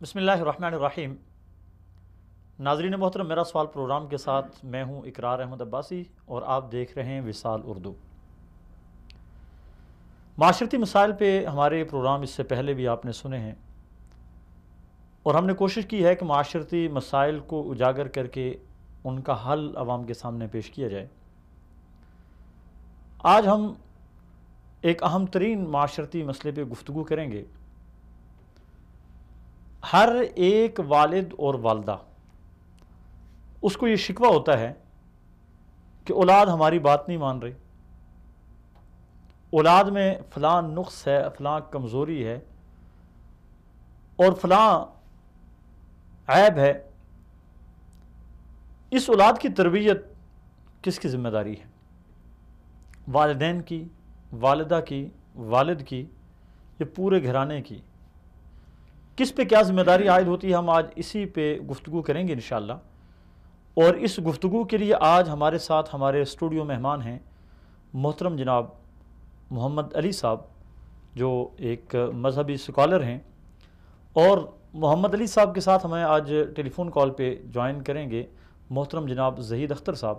بسم اللہ الرحمن الرحیم۔ ناظرین محترم، میرا سوال پروگرام کے ساتھ میں ہوں اقرار احمد عباسی اور آپ دیکھ رہے ہیں وصال اردو۔ معاشرتی مسائل پہ ہمارے پروگرام اس سے پہلے بھی آپ نے سنے ہیں اور ہم نے کوشش کی ہے کہ معاشرتی مسائل کو اجاگر کر کے ان کا حل عوام کے سامنے پیش کیا جائے۔ آج ہم ایک اہم ترین معاشرتی مسئلے پہ گفتگو کریں گے۔ ہر ایک والد اور والدہ اس کو یہ شکوہ ہوتا ہے کہ اولاد ہماری بات نہیں مان رہی، اولاد میں فلاں نقص ہے، فلاں کمزوری ہے اور فلاں عیب ہے۔ اس اولاد کی تربیت کس کی ذمہ داری ہے؟ والدین کی، والدہ کی، والد کی، یہ پورے گھرانے کی؟ کس پہ کیا ذمہ داری عائد ہوتی ہے؟ ہم آج اسی پہ گفتگو کریں گے انشاءاللہ۔ اور اس گفتگو کے لیے آج ہمارے ساتھ ہمارے اسٹوڈیو مہمان ہیں محترم جناب محمد علی صاحب، جو ایک مذہبی سکالر ہیں، اور محمد علی صاحب کے ساتھ ہمیں آج ٹیلی فون کال پہ جوائن کریں گے محترم جناب زہید اختر صاحب،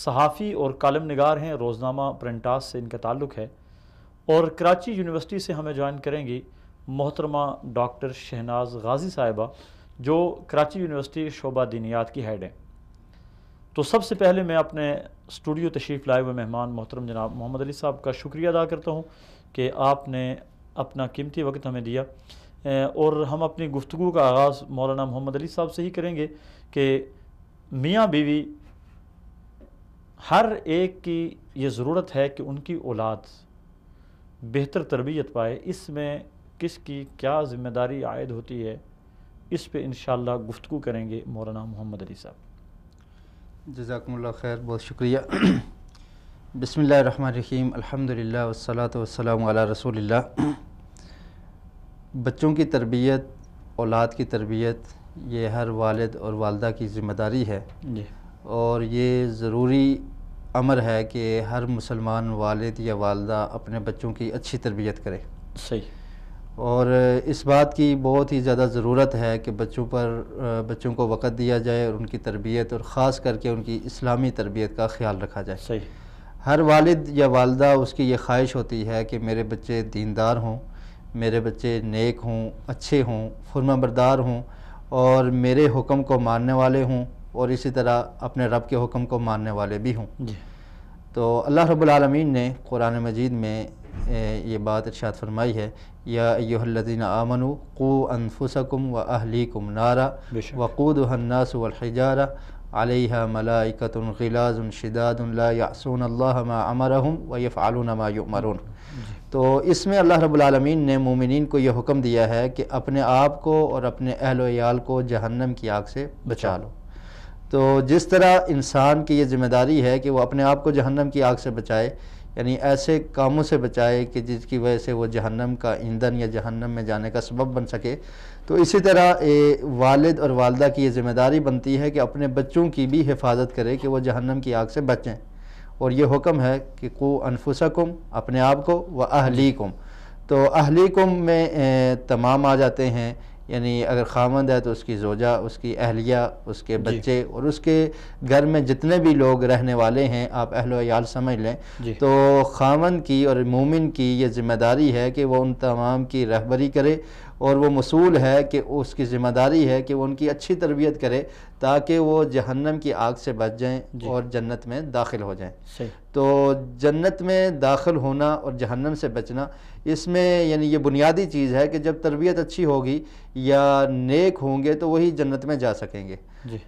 صحافی اور کالم نگار ہیں، روزنامہ پرنٹاس سے ان کا تعلق ہے۔ اور کراچی یونیورسٹی سے ہمیں جوائن کریں گی محترمہ ڈاکٹر شہناز غازی صاحبہ، جو کراچی یونیورسٹی شعبہ دینیات کی ہیڈ ہیں۔ تو سب سے پہلے میں اپنے اسٹوڈیو تشریف لائے ہوئے مہمان محترم جناب محمد علی صاحب کا شکریہ ادا کرتا ہوں کہ آپ نے اپنا قیمتی وقت ہمیں دیا، اور ہم اپنی گفتگو کا آغاز مولانا محمد علی صاحب سے ہی کریں گے کہ میاں بیوی ہر ایک کی یہ ضرورت ہے کہ ان کی اولاد بہتر تربیت پائے، اس میں کس کی کیا ذمہ داری عائد ہوتی ہے، اس پہ انشاءاللہ گفتگو کریں گے مولانا محمد علی صاحب۔ جزاکم اللہ خیر، بہت شکریہ۔ بسم اللہ الرحمن الرحیم، الحمدللہ والصلاۃ والسلام علی رسول اللہ۔ بچوں کی تربیت، اولاد کی تربیت، یہ ہر والد اور والدہ کی ذمہ داری ہے، جی، اور یہ ضروری امر ہے کہ ہر مسلمان والد یا والدہ اپنے بچوں کی اچھی تربیت کرے۔ صحیح۔ اور اس بات کی بہت ہی زیادہ ضرورت ہے کہ بچوں کو وقت دیا جائے اور ان کی تربیت، اور خاص کر کے ان کی اسلامی تربیت کا خیال رکھا جائے۔ صحیح۔ ہر والد یا والدہ اس کی یہ خواہش ہوتی ہے کہ میرے بچے دیندار ہوں، میرے بچے نیک ہوں، اچھے ہوں، فرما بردار ہوں، اور میرے حکم کو ماننے والے ہوں، اور اسی طرح اپنے رب کے حکم کو ماننے والے بھی ہوں۔ جی۔ تو اللہ رب العالمین نے قرآن مجید میں یہ بات ارشاد فرمائی ہے، یا ایھا الذین آمنوا قوا انفسکم واہلیکم نارا وقودھا الناس والحجارہ علیہا ملائکۃ غلاظ شداد لا یعصون اللہ ما امرہم ویفعلون ما یؤمرون۔ تو اس میں اللہ رب العالمین نے مومنین کو یہ حکم دیا ہے کہ اپنے آپ کو اور اپنے اہل و عیال کو جہنم کی آگ سے بچا لو۔ تو جس طرح انسان کی یہ ذمہ داری ہے کہ وہ اپنے آپ کو جہنم کی آگ سے بچائے، یعنی ایسے کاموں سے بچائے کہ جس کی وجہ سے وہ جہنم کا ایندھن یا جہنم میں جانے کا سبب بن سکے، تو اسی طرح والد اور والدہ کی یہ ذمہ داری بنتی ہے کہ اپنے بچوں کی بھی حفاظت کرے کہ وہ جہنم کی آگ سے بچیں۔ اور یہ حکم ہے کہ قوا انفسکم، اپنے آپ کو، و اہلیکم۔ تو اہلیکم میں تمام آ جاتے ہیں، یعنی اگر خاوند ہے تو اس کی زوجہ، اس کی اہلیہ، اس کے بچے، اور اس کے گھر میں جتنے بھی لوگ رہنے والے ہیں، آپ اہل و عیال سمجھ لیں۔ تو خاوند کی اور مومن کی یہ ذمہ داری ہے کہ وہ ان تمام کی رہبری کرے، اور وہ مسئول ہے کہ اس کی ذمہ داری ہے کہ وہ ان کی اچھی تربیت کرے تاکہ وہ جہنم کی آگ سے بچ جائیں اور جنت میں داخل ہو جائیں۔ تو جنت میں داخل ہونا اور جہنم سے بچنا، اس میں یعنی یہ بنیادی چیز ہے کہ جب تربیت اچھی ہوگی یا نیک ہوں گے تو وہی جنت میں جا سکیں گے۔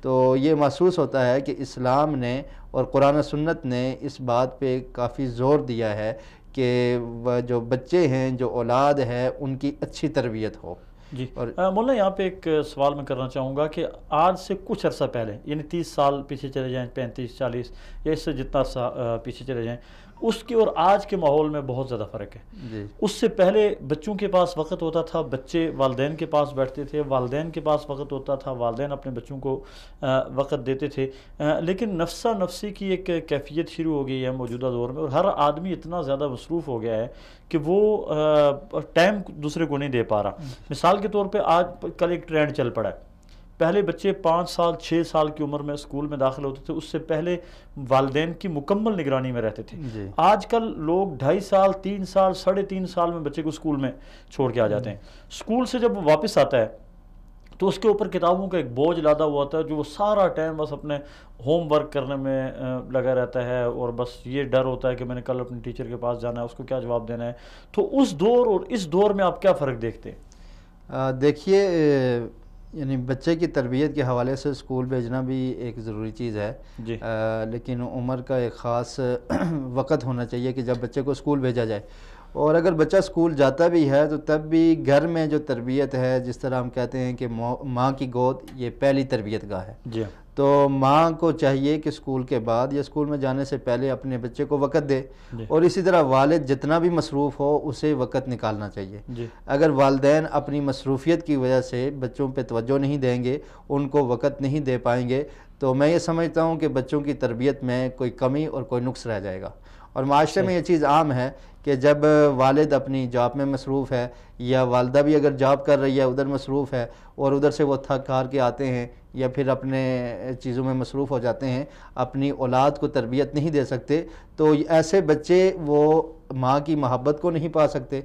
تو یہ محسوس ہوتا ہے کہ اسلام نے اور قرآن و سنت نے اس بات پہ کافی زور دیا ہے کہ جو بچے ہیں، جو اولاد ہے، ان کی اچھی تربیت ہو۔ جی، مولانا یہاں پہ ایک سوال میں کرنا چاہوں گا کہ آج سے کچھ عرصہ پہلے، یعنی 30 سال پیچھے چلے جائیں، 35 40، یا اس سے جتنا عرصہ پیچھے چلے جائیں، اس کے اور آج کے ماحول میں بہت زیادہ فرق ہے. جی. اس سے پہلے بچوں کے پاس وقت ہوتا تھا، بچے والدین کے پاس بیٹھتے تھے، والدین کے پاس وقت ہوتا تھا، والدین اپنے بچوں کو وقت دیتے تھے. لیکن نفسا نفسی کی ایک کیفیت شروع ہو گئی ہے موجودہ دور میں، اور ہر آدمی اتنا زیادہ مصروف ہو گیا ہے کہ وہ ٹائم دوسرے کو نہیں دے پا رہا. مثال کے طور پہ آج کل ایک ٹرینڈ چل پڑا ہے. پہلے بچے 5 سال 6 سال کی عمر میں اسکول میں داخل ہوتے تھے، اس سے پہلے والدین کی مکمل نگرانی میں رہتے تھے. جی. آج کل لوگ 2.5 سال 3 سال 3.5 سال میں بچے کو اسکول میں چھوڑ کے آ جاتے ہیں. اسکول سے جب وہ واپس آتا ہے تو اس کے اوپر کتابوں کا ایک بوجھ لادا ہوا ہوتا ہے، جو وہ سارا ٹائم بس اپنے ہوم ورک کرنے میں لگا رہتا ہے، اور بس یہ ڈر ہوتا ہے کہ میں نے کل اپنے ٹیچر کے پاس جانا ہے، اس کو کیا جواب دینا ہے. تو اس دور اور اس دور میں آپ کیا فرق دیکھتے ہیں؟ دیکھیے، یعنی بچے کی تربیت کے حوالے سے اسکول بھیجنا بھی ایک ضروری چیز ہے. جی. لیکن عمر کا ایک خاص وقت ہونا چاہیے کہ جب بچے کو اسکول بھیجا جائے. اور اگر بچہ اسکول جاتا بھی ہے تو تب بھی گھر میں جو تربیت ہے، جس طرح ہم کہتے ہیں کہ ماں کی گود یہ پہلی تربیت گاہ ہے. جی. تو ماں کو چاہیے کہ اسکول کے بعد یا اسکول میں جانے سے پہلے اپنے بچے کو وقت دے. جی. اور اسی طرح والد جتنا بھی مصروف ہو اسے وقت نکالنا چاہیے. جی. اگر والدین اپنی مصروفیت کی وجہ سے بچوں پہ توجہ نہیں دیں گے، ان کو وقت نہیں دے پائیں گے، تو میں یہ سمجھتا ہوں کہ بچوں کی تربیت میں کوئی کمی اور کوئی نقص رہ جائے گا. اور معاشرے میں یہ چیز عام ہے کہ جب والد اپنی جاب میں مصروف ہے، یا والدہ بھی اگر جاب کر رہی ہے ادھر مصروف ہے، اور ادھر سے وہ تھک ہار کے آتے ہیں یا پھر اپنے چیزوں میں مصروف ہو جاتے ہیں، اپنی اولاد کو تربیت نہیں دے سکتے، تو ایسے بچے وہ ماں کی محبت کو نہیں پا سکتے،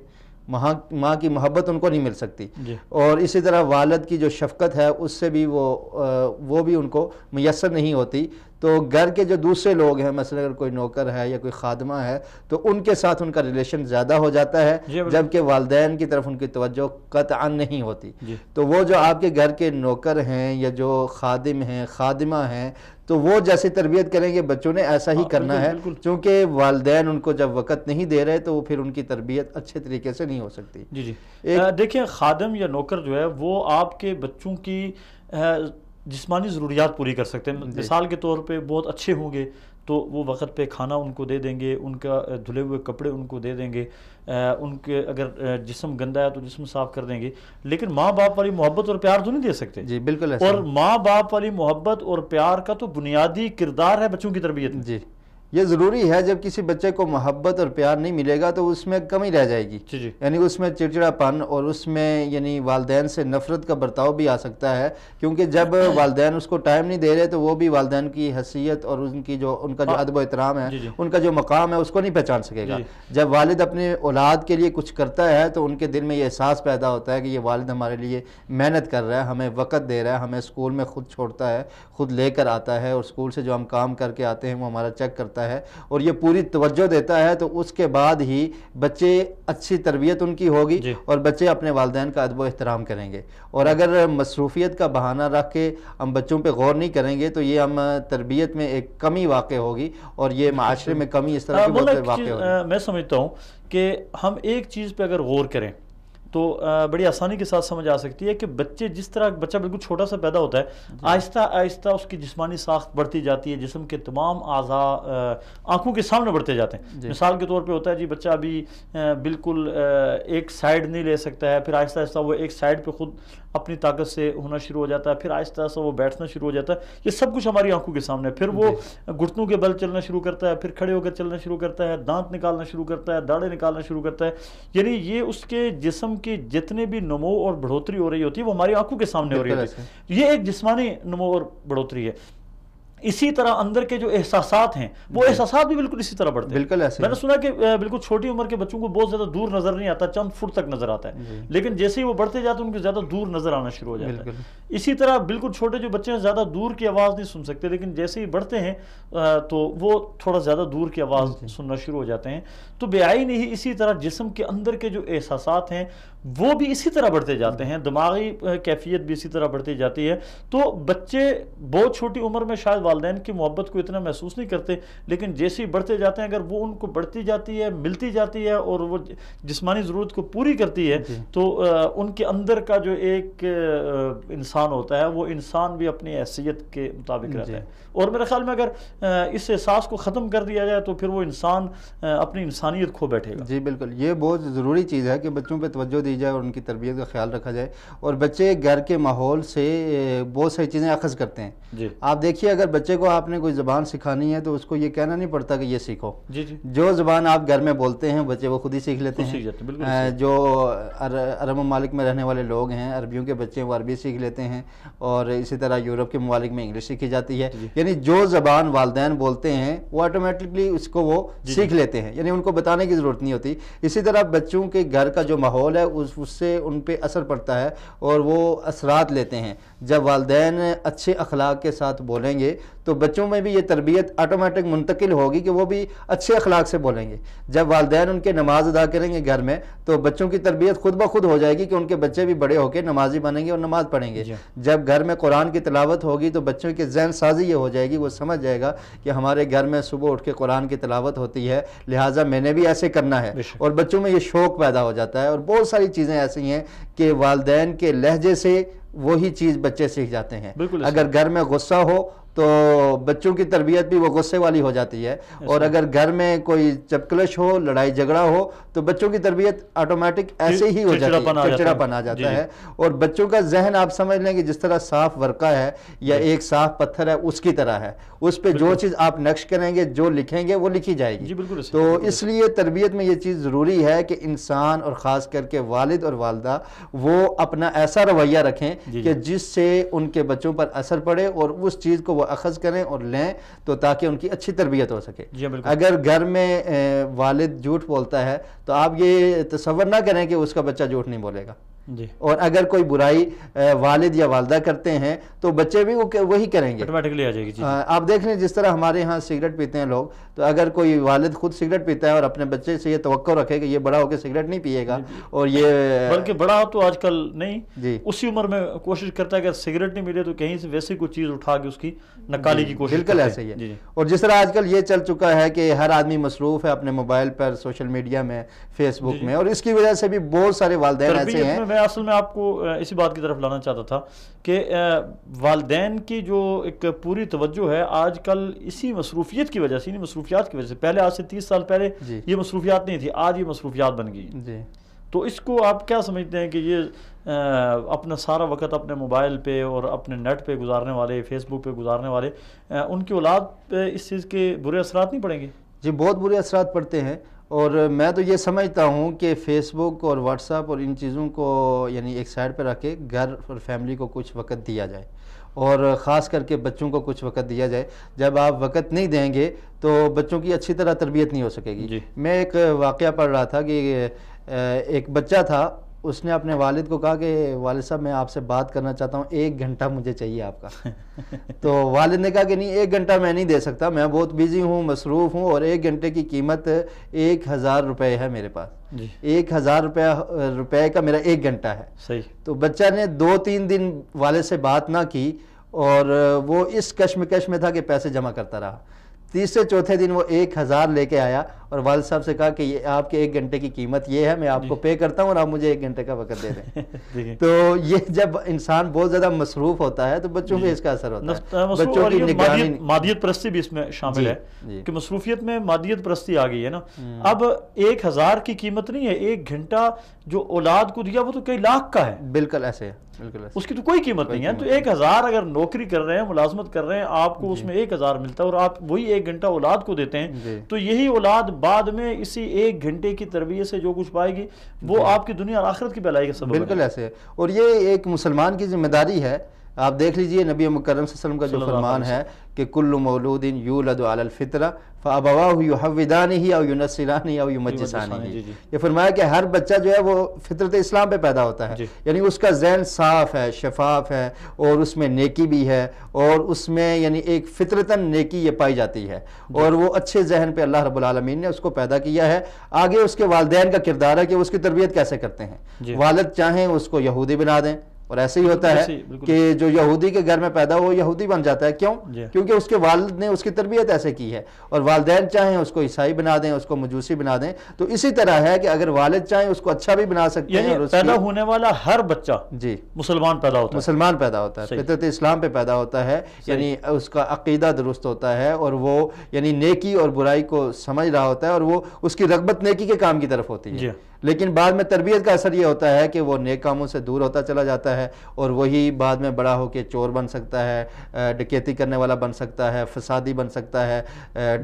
ماں کی محبت ان کو نہیں مل سکتی. جی. اور اسی طرح والد کی جو شفقت ہے اس سے بھی وہ بھی ان کو میسر نہیں ہوتی. تو گھر کے جو دوسرے لوگ ہیں، مثلا اگر کوئی نوکر ہے یا کوئی خادمہ ہے، تو ان کے ساتھ ان کا ریلیشن زیادہ ہو جاتا ہے، جبکہ والدین کی طرف ان کی توجہ قطعا نہیں ہوتی. جی. تو وہ جو آپ کے گھر کے نوکر ہیں یا جو خادم ہیں، خادمہ ہیں، تو وہ جیسے تربیت کریں گے بچوں نے ایسا ہی کرنا ہے، چونکہ والدین ان کو جب وقت نہیں دے رہے تو پھر ان کی تربیت اچھے طریقے سے نہیں ہو سکتی. جی. جی. دیکھیں، خادم یا نوکر جو ہے وہ آپ کے بچوں کی جسمانی ضروریات پوری کر سکتے ہیں. مثال کے طور پہ بہت اچھے ہوں گے تو وہ وقت پہ کھانا ان کو دے دیں گے، ان کا دھلے ہوئے کپڑے ان کو دے دیں گے، ان کے اگر جسم گندا ہے تو جسم صاف کر دیں گے. لیکن ماں باپ والی محبت اور پیار تو نہیں دے سکتے. جی بالکل ایسا. اور ماں باپ والی محبت اور پیار کا تو بنیادی کردار ہے بچوں کی تربیت. جی، یہ ضروری ہے. جب کسی بچے کو محبت اور پیار نہیں ملے گا تو اس میں کمی رہ جائے گی. جی. یعنی اس میں چڑچڑا پن اور اس میں یعنی والدین سے نفرت کا برتاؤ بھی آ سکتا ہے، کیونکہ جب والدین اس کو ٹائم نہیں دے رہے تو وہ بھی والدین کی حیثیت اور ان کا جو ادب و احترام ہے، ان کا جو مقام ہے، اس کو نہیں پہچان سکے گا. جب والد اپنے اولاد کے لیے کچھ کرتا ہے تو ان کے دل میں یہ احساس پیدا ہوتا ہے کہ یہ والد ہمارے لیے محنت کر رہا ہے، ہمیں وقت دے رہا ہے، ہمیں اسکول میں خود چھوڑتا ہے، خود لے کر آتا ہے، اور اسکول سے جو ہم کام کر کے آتے ہیں وہ ہمارا چیک کرتا ہے اور یہ پوری توجہ دیتا ہے. تو اس کے بعد ہی بچے اچھی تربیت ان کی ہوگی اور بچے اپنے والدین کا ادب و احترام کریں گے. اور اگر مصروفیت کا بہانہ رکھ کے ہم بچوں پہ غور نہیں کریں گے تو یہ ہم تربیت میں ایک کمی واقع ہوگی اور یہ معاشرے میں کمی اس طرح کی واقع ہوگی. میں سمجھتا ہوں کہ ہم ایک چیز پہ اگر غور کریں تو بڑی آسانی کے ساتھ سمجھ آ سکتی ہے کہ بچے جس طرح بچہ بالکل چھوٹا سا پیدا ہوتا ہے، آہستہ آہستہ اس کی جسمانی ساخت بڑھتی جاتی ہے، جسم کے تمام اعضاء آنکھوں کے سامنے بڑھتے جاتے ہیں. مثال کے طور پہ ہوتا ہے جی بچہ ابھی بالکل ایک سائیڈ نہیں لے سکتا ہے، پھر آہستہ آہستہ وہ ایک سائیڈ پہ خود اپنی طاقت سے ہونا شروع ہو جاتا ہے، پھر آہستہ آہستہ وہ بیٹھنا شروع ہو جاتا ہے. یہ سب کچھ ہماری آنکھوں کے سامنے ہے. پھر وہ گھٹنوں کے بل چلنا شروع کرتا ہے، پھر کھڑے ہو کر چلنا شروع کرتا ہے، دانت نکالنا شروع کرتا ہے، داڑھیں نکالنا شروع کرتا ہے. یعنی یہ اس کے جسم کی جتنے بھی نمو اور بڑھوتری ہو رہی ہوتی ہے وہ ہماری آنکھوں کے سامنے ہو رہی ہوتی ہے. یہ ایک جسمانی نمو اور بڑھوتری ہے. اسی طرح اندر کے جو احساسات ہیں وہ احساسات بھی بالکل اسی طرح بڑھتے ہیں. بالکل ایسے میں نے سنا کہ بالکل چھوٹی عمر کے بچوں کو بہت زیادہ دور نظر نہیں آتا، چند فٹ تک نظر آتا ہے، لیکن جیسے ہی وہ بڑھتے جاتے ہیں ان کو زیادہ دور نظر آنا شروع ہو جاتا ہے. اسی طرح بالکل چھوٹے جو بچے ہیں زیادہ دور کی آواز نہیں سن سکتے، لیکن جیسے ہی بڑھتے ہیں تو وہ تھوڑا زیادہ دور کی آواز سننا شروع ہو جاتے ہیں. تو بے آئینی ہی اسی طرح جسم کے اندر کے جو احساسات ہیں وہ بھی اسی طرح بڑھتے جاتے ہیں، دماغی کیفیت بھی اسی طرح بڑھتی جاتی ہے. تو بچے بہت چھوٹی عمر میں شاید والدین کی محبت کو اتنا محسوس نہیں کرتے، لیکن جیسے ہی بڑھتے جاتے ہیں اگر وہ ان کو بڑھتی جاتی ہے، ملتی جاتی ہے اور وہ جسمانی ضرورت کو پوری کرتی ہے تو ان کے اندر کا جو ایک انسان ہوتا ہے وہ انسان بھی اپنی حیثیت کے مطابق رہتا ہے. اور میرے خیال میں اگر اس احساس کو ختم کر دیا جائے تو پھر وہ انسان اپنی انسانیت کھو بیٹھے گا. جی بالکل، یہ بہت ضروری چیز ہے کہ بچوں پہ توجہ دی جائے اور ان کی تربیت کا خیال رکھا جائے. اور بچے گھر کے ماحول سے بہت ساری چیزیں اخذ کرتے ہیں. آپ دیکھیے اگر بچے کو آپ نے کوئی زبان سکھانی ہے تو اس کو یہ کہنا نہیں پڑتا کہ یہ سیکھو. جو زبان آپ گھر میں بولتے ہیں بچے وہ خود ہی سیکھ لیتے ہیں. جو عرب ممالک میں رہنے والے لوگ ہیں، عربیوں کے بچے وہ عربی سیکھ لیتے ہیں، اور اسی طرح یورپ کے ممالک میں انگلش سیکھی جاتی ہے. یعنی جو زبان والدین بولتے ہیں وہ آٹومیٹکلی اس کو وہ سیکھ لیتے ہیں، یعنی ان کو بتانے کی ضرورت نہیں ہوتی. اسی طرح بچوں کے گھر کا جو ماحول ہے اس سے ان پہ اثر پڑتا ہے اور وہ اثرات لیتے ہیں. جب والدین اچھے اخلاق کے ساتھ بولیں گے تو بچوں میں بھی یہ تربیت آٹومیٹک منتقل ہوگی کہ وہ بھی اچھے اخلاق سے بولیں گے. جب والدین ان کے نماز ادا کریں گے گھر میں تو بچوں کی تربیت خود بخود ہو جائے گی کہ ان کے بچے بھی بڑے ہو کے نمازی بنیں گے اور نماز پڑھیں گے. جب گھر میں قرآن کی تلاوت ہوگی تو بچوں کے ذہن سازی یہ ہو جائے گی، وہ سمجھ جائے گا کہ ہمارے گھر میں صبح اٹھ کے قرآن کی تلاوت ہوتی ہے، لہٰذا میں نے بھی ایسے کرنا ہے. اور بچوں میں یہ شوق پیدا ہو جاتا ہے. اور بہت ساری چیزیں ایسی ہیں کہ والدین کے لہجے سے وہی چیز بچے سیکھ جاتے ہیں. اگر گھر میں غصہ ہو تو بچوں کی تربیت بھی وہ غصے والی ہو جاتی ہے، اور اگر گھر میں کوئی چپکلش ہو، لڑائی جھگڑا ہو تو بچوں کی تربیت آٹومیٹک ایسے ہی ہو جاتی ہے، چڑچڑاپن آ جاتا ہے. اور بچوں کا ذہن آپ سمجھ لیں کہ جس طرح صاف ورقہ ہے یا ایک صاف پتھر ہے اس کی طرح ہے. اس پہ جو چیز آپ نقش کریں گے، جو لکھیں گے وہ لکھی جائے گی. تو اس لیے تربیت میں یہ چیز ضروری ہے کہ انسان اور خاص کر کے والد اور والدہ وہ اپنا ایسا رویہ رکھیں کہ جس سے ان کے بچوں پر اثر پڑے اور اس چیز کو وہ اخذ کریں اور لیں، تو تاکہ ان کی اچھی تربیت ہو سکے. اگر گھر میں والد جھوٹ بولتا ہے تو آپ یہ تصور نہ کریں کہ اس کا بچہ جھوٹ نہیں بولے گا. اور اگر کوئی برائی والد یا والدہ کرتے ہیں تو بچے بھی وہی کریں گے، آٹومیٹکلی آ جائے گی. آپ دیکھ لیں جس طرح ہمارے ہاں سگریٹ پیتے ہیں لوگ، تو اگر کوئی والد خود سگریٹ پیتا ہے اور اپنے بچے سے یہ توقع رکھے کہ یہ بڑا ہو کے سگریٹ نہیں پیے گا، اور یہ بلکہ بڑا تو آج کل نہیں، اسی عمر میں کوشش کرتا ہے کہ سگریٹ نہیں ملے تو کہیں سے ویسے کوئی چیز اٹھا کے اس کی نکالی کی کوشش. بالکل ایسے ہی ہے. اور جس طرح آج کل یہ چل چکا ہے کہ ہر آدمی مصروف ہے اپنے موبائل پر، سوشل میڈیا میں، فیس بک میں، اور اس کی وجہ سے بھی بہت سارے والدین ایسے ہیں. میں اصل میں آپ کو اسی بات کی طرف لانا چاہتا تھا کہ والدین کی جو ایک پوری توجہ ہے آج کل اسی مصروفیت کی وجہ سے، انہی مصروفیات کی وجہ سے، پہلے آج سے 30 سال پہلے یہ مصروفیات نہیں تھی، آج یہ مصروفیات بن گئی. تو اس کو آپ کیا سمجھتے ہیں کہ یہ اپنا سارا وقت اپنے موبائل پہ اور اپنے نیٹ پہ گزارنے والے، فیس بک پہ گزارنے والے، ان کی اولاد پہ اس چیز کے برے اثرات نہیں پڑیں گے؟ جی بہت برے اثرات پڑتے ہیں. اور میں تو یہ سمجھتا ہوں کہ فیس بک اور واٹس ایپ اور ان چیزوں کو یعنی ایک سائڈ پہ رکھ کے گھر اور فیملی کو کچھ وقت دیا جائے، اور خاص کر کے بچوں کو کچھ وقت دیا جائے. جب آپ وقت نہیں دیں گے تو بچوں کی اچھی طرح تربیت نہیں ہو سکے گی. میں ایک واقعہ پڑھ رہا تھا کہ ایک بچہ تھا، اس نے اپنے والد کو کہا کہ والد صاحب میں آپ سے بات کرنا چاہتا ہوں، 1 گھنٹہ مجھے چاہیے آپ کا. تو والد نے کہا کہ نہیں 1 گھنٹہ میں نہیں دے سکتا، میں بہت بیزی ہوں، مصروف ہوں، اور 1 گھنٹے کی قیمت 1000 روپے ہے میرے پاس. 1000 روپے کا میرا 1 گھنٹہ ہے. صحیح. تو بچہ نے 2-3 دن والد سے بات نہ کی اور وہ اس کشمکش میں تھا کہ پیسے جمع کرتا رہا. تیسرے چوتھے دن وہ 1000 لے کے آیا اور والد صاحب سے کہا کہ یہ آپ کے 1 گھنٹے کی قیمت یہ ہے، میں آپ کو پے کرتا ہوں اور آپ مجھے 1 گھنٹے کا وقت دے دیں. تو یہ جب انسان بہت زیادہ مصروف ہوتا ہے تو بچوں پہ اس کا اثر ہوتا ہے. بچوں کی نگرانی، مادیت پرستی بھی اس میں شامل ہے کہ مصروفیت میں مادیت پرستی آ گئی ہے نا. اب 1000 کی قیمت نہیں ہے، 1 گھنٹہ جو اولاد کو دیا وہ تو کئی لاکھ کا ہے. بالکل ایسے ہے، اس کی تو کوئی قیمت نہیں ہے. تو 1000 اگر نوکری کر رہے ہیں، ملازمت کر رہے ہیں، آپ کو اس میں 1000 ملتا ہے اور آپ وہی 1 گھنٹہ اولاد کو دیتے ہیں، تو یہی اولاد بعد میں اسی 1 گھنٹے کی تربیت سے جو کچھ پائے گی وہ آپ کی دنیا اور آخرت کی بھلائی کا سبب ہے. بالکل ایسے ہے. اور یہ ایک مسلمان کی ذمہ داری ہے. آپ دیکھ لیجئے نبی مکرم صلی اللہ علیہ وسلم کا جو فرمان ہے کہ کل مولود یولد علی الفطرہ فابواہ یحودانہ او ینصرانہ او یمجسانہ. یہ فرمایا کہ ہر بچہ جو ہے وہ فطرت اسلام پہ پیدا ہوتا ہے، یعنی اس کا ذہن صاف ہے، شفاف ہے، اور اس میں نیکی بھی ہے، اور اس میں یعنی ایک فطرتاً نیکی یہ پائی جاتی ہے، اور وہ اچھے ذہن پہ اللہ رب العالمین نے اس کو پیدا کیا ہے. آگے اس کے والدین کا کردار ہے کہ اس کی تربیت کیسے کرتے ہیں. والد چاہیں اس کو یہودی بنا دیں، اور ایسے ہی ہوتا ہے کہ جو یہودی کے گھر میں پیدا ہو یہودی بن جاتا ہے. کیوں؟ کیونکہ اس کے والد نے اس کی تربیت ایسے کی ہے, اور والدین چاہیں اس کو عیسائی بنا دیں, اس کو مجوسی بنا دیں. تو اسی طرح ہے کہ اگر والد چاہیں اس کو اچھا بھی بنا سکتے ہیں. یعنی پیدا ہونے والا ہر بچہ جی مسلمان پیدا ہوتا ہے, مسلمان پیدا ہوتا ہے, فطرت اسلام پہ پیدا ہوتا ہے, یعنی اس کا عقیدہ درست ہوتا ہے, اور وہ یعنی نیکی اور برائی کو سمجھ رہا ہوتا ہے, اور وہ اس کی رغبت نیکی کے کام کی طرف ہوتی ہے. لیکن بعد میں تربیت کا اثر یہ ہوتا ہے کہ وہ نیک کاموں سے دور ہوتا چلا جاتا ہے, اور وہی بعد میں بڑا ہو کے چور بن سکتا ہے, ڈکیتی کرنے والا بن سکتا ہے, فسادی بن سکتا ہے,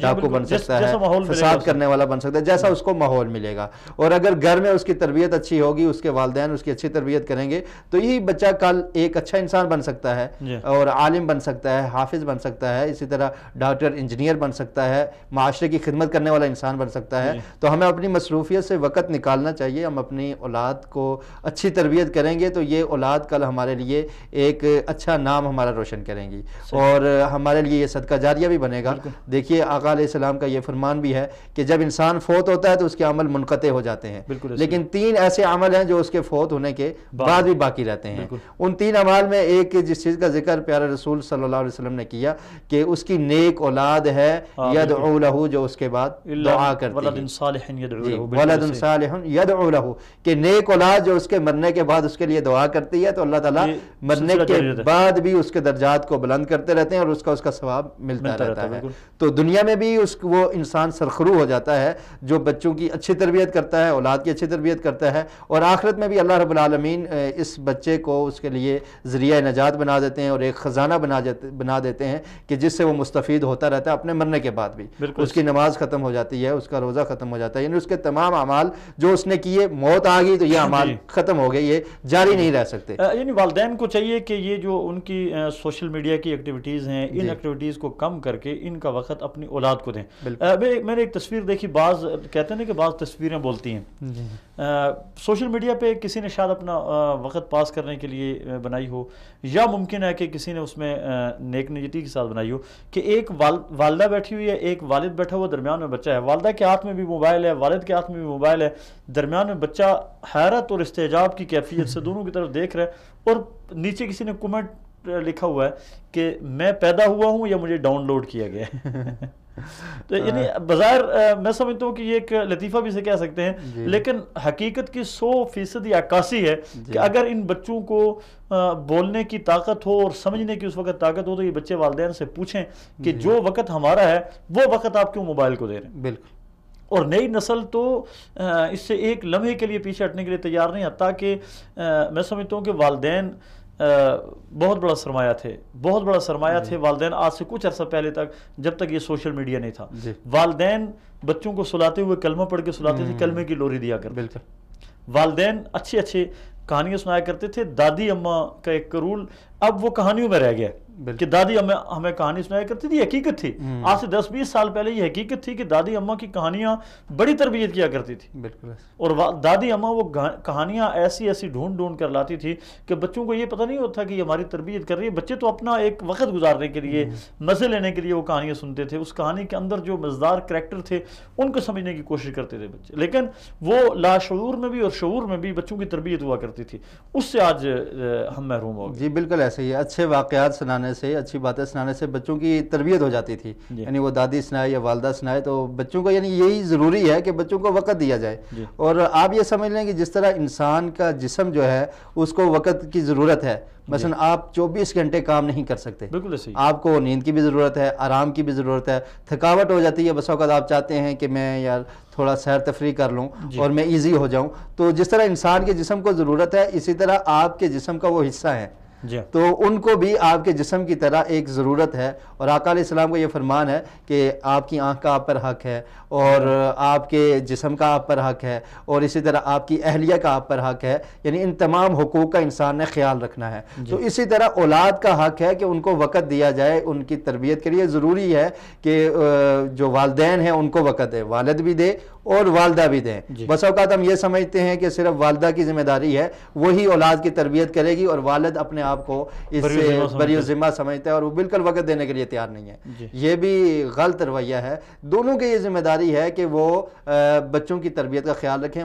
ڈاکو بن سکتا ہے, فساد کرنے والا بن سکتا ہے, جیسا اس کو ماحول ملے گا. اور اگر گھر میں اس کی تربیت اچھی ہوگی, اس کے والدین اس کی اچھی تربیت کریں گے, تو یہی بچہ کل ایک اچھا انسان بن سکتا ہے, اور عالم بن سکتا ہے, حافظ بن سکتا ہے, اسی طرح ڈاکٹر, انجینئر بن سکتا ہے, معاشرے کی خدمت کرنے والا انسان بن سکتا ہے. تو ہمیں اپنی مصروفیت سے وقت نکالنا چاہیے. ہم اپنی اولاد کو اچھی تربیت کریں گے تو یہ اولاد کل ہمارے لیے ایک اچھا نام ہمارا روشن کریں گی, اور ہمارے لیے یہ صدقہ جاریہ بھی بنے گا. دیکھیے آقا علیہ السلام کا یہ فرمان بھی ہے کہ جب انسان فوت ہوتا ہے تو اس کے عمل منقطع ہو جاتے ہیں, لیکن 3 ایسے عمل ہیں جو اس کے فوت ہونے کے بعد بھی باقی رہتے ہیں. ان 3 اعمال میں ایک جس چیز کا ذکر پیارے رسول صلی اللہ علیہ وسلم نے کیا کہ اس کی نیک اولاد ہے یدعو لہ, جو اس کے بعد دعا کرتی ہے, ولد صالح یدعو لہ, کہ نیک اولاد جو اس کے مرنے کے بعد اس کے لیے دعا کرتی ہے, تو اللہ تعالیٰ مرنے کے بعد بھی اس کے درجات کو بلند کرتے رہتے ہیں, اور اس کا ثواب ملتا رہتا ہے. تو دنیا میں بھی وہ انسان سرخرو ہو جاتا ہے جو بچوں کی اچھی تربیت کرتا ہے, اولاد کی اچھی تربیت کرتا ہے, اور آخرت میں بھی اللہ رب العالمین اس بچے کو اس کے لیے ذریعہ نجات بنا دیتے ہیں, اور ایک خزانہ بنا دیتے ہیں کہ جس سے وہ مستفید ہوتا رہتا ہے اپنے مرنے کے بعد بھی. اس کی نماز ختم ہو جاتی ہے, اس کا روزہ ختم ہو جاتا ہے, یعنی اس کے تمام اعمال جو اس نے کیے, موت آ گئی تو یہ اعمال ختم ہو گئے, یہ جاری نہیں رہ سکتے. یعنی والدین کو چاہیے کہ یہ جو ان کی سوشل میڈیا کی ایکٹیویٹیز ہیں, ان ایکٹیویٹیز کو کم کر کے ان کا وقت اپنی اولاد کو دیں. میں نے ایک تصویر دیکھی, بعض کہتے ہیں کہ بعض تصویریں بولتی ہیں. سوشل میڈیا پہ کسی نے شاید اپنا وقت پاس کرنے کے لیے بنائی ہو, یا ممکن ہے کہ کسی نے اس میں نیک نیتی کے ساتھ بنائی ہو کہ ایک والدہ بیٹھی ہوئی ہے, ایک والد بیٹھا ہوا, درمیان میں بچہ ہے. والدہ کے ہاتھ میں بھی موبائل ہے, والد کے ہاتھ میں بھی موبائل ہے, درمیان میں بچہ حیرت اور استعجاب کی کیفیت سے دونوں کی طرف دیکھ رہا ہے, اور نیچے کسی نے کمنٹ لکھا ہوا ہے کہ میں پیدا ہوا ہوں یا مجھے ڈاؤن لوڈ کیا گیا ہے. تو یعنی بظاہر میں سمجھتا ہوں کہ یہ ایک لطیفہ بھی سے کہہ سکتے ہیں, لیکن حقیقت کی 100% عکاسی ہے کہ اگر ان بچوں کو بولنے کی طاقت ہو اور سمجھنے کی اس وقت طاقت ہو, تو یہ بچے والدین سے پوچھیں کہ جو وقت ہمارا ہے وہ وقت آپ کیوں موبائل کو دے رہے ہیں. بالکل. اور نئی نسل تو اس سے ایک لمحے کے لیے پیچھے ہٹنے کے لیے تیار نہیں, حتیٰ کہ میں سمجھتا ہوں کہ والدین بہت بڑا سرمایہ تھے, بہت بڑا سرمایہ تھے والدین. آج سے کچھ عرصہ پہلے تک, جب تک یہ سوشل میڈیا نہیں تھا, والدین بچوں کو سلاتے ہوئے کلمہ پڑھ کے سلاتے تھے, کلمے کی لوری دیا کرتے تھے. والدین اچھی اچھی کہانیاں سنایا کرتے تھے. دادی اماں کا ایک رول اب وہ کہانیوں میں رہ گیا کہ دادی ہمیں کہانی سنایا کرتی تھی, حقیقت تھی. آج سے 10-20 سال پہلے یہ حقیقت تھی کہ دادی اماں کی کہانیاں بڑی تربیت کیا کرتی تھی. بالکل. اور دادی اماں وہ کہانیاں ایسی ڈھونڈ کر لاتی تھی کہ بچوں کو یہ پتہ نہیں ہوتا کہ یہ ہماری تربیت کر رہی ہے. بچے تو اپنا ایک وقت گزارنے کے لیے, مزے لینے کے لیے وہ کہانیاں سنتے تھے. اس کہانی کے اندر جو مزدار کریکٹر تھے ان کو سمجھنے کی کوشش کرتے تھے بچے, لیکن وہ لاشعور میں بھی اور شعور میں بھی بچوں کی تربیت ہوا کرتی تھی. اس سے آج ہم محروم ہو گئے. جی بالکل ایسے ہی. اچھے واقعات سنانے سے, اچھی باتیں سنانے سے بچوں کی تربیت ہو جاتی تھی. یعنی وہ دادی سنائے یا والدہ سنائے, تو بچوں کو یعنی یہی ضروری ہے کہ بچوں کو وقت دیا جائے. اور آپ یہ سمجھ لیں کہ جس طرح انسان کا جسم جو ہے اس کو وقت کی ضرورت ہے. مثلا آپ 24 گھنٹے کام نہیں کر سکتے, بالکل صحیح. آپ کو نیند کی بھی ضرورت ہے, آرام کی بھی ضرورت ہے, تھکاوٹ ہو جاتی ہے. بس اوقات آپ چاہتے ہیں کہ میں یار تھوڑا سیر تفریح کر لوں اور میں ایزی ہو جاؤں. تو جس طرح انسان کے جسم کو ضرورت ہے, اسی طرح آپ کے جسم کا وہ حصہ ہے, تو ان کو بھی آپ کے جسم کی طرح ایک ضرورت ہے. اور آقا علیہ السلام کا یہ فرمان ہے کہ آپ کی آنکھ کا آپ پر حق ہے, اور آپ کے جسم کا آپ پر حق ہے, اور اسی طرح آپ کی اہلیہ کا آپ پر حق ہے. یعنی ان تمام حقوق کا انسان نے خیال رکھنا ہے. تو اسی طرح اولاد کا حق ہے کہ ان کو وقت دیا جائے ان کی تربیت کے لیے. ضروری ہے کہ جو والدین ہیں ان کو وقت دے, والد بھی دے اور والدہ بھی دیں. بس اوقات ہم یہ سمجھتے ہیں کہ صرف والدہ کی ذمہ داری ہے, وہی اولاد کی تربیت کرے گی, اور والد اپنے آپ کو اس سے بری ذمہ سمجھتا ہے اور وہ بالکل وقت دینے کے لیے تیار نہیں ہے. یہ بھی غلط رویہ ہے. دونوں کی یہ ذمہ داری ہے کہ وہ بچوں کی تربیت کا خیال رکھیں.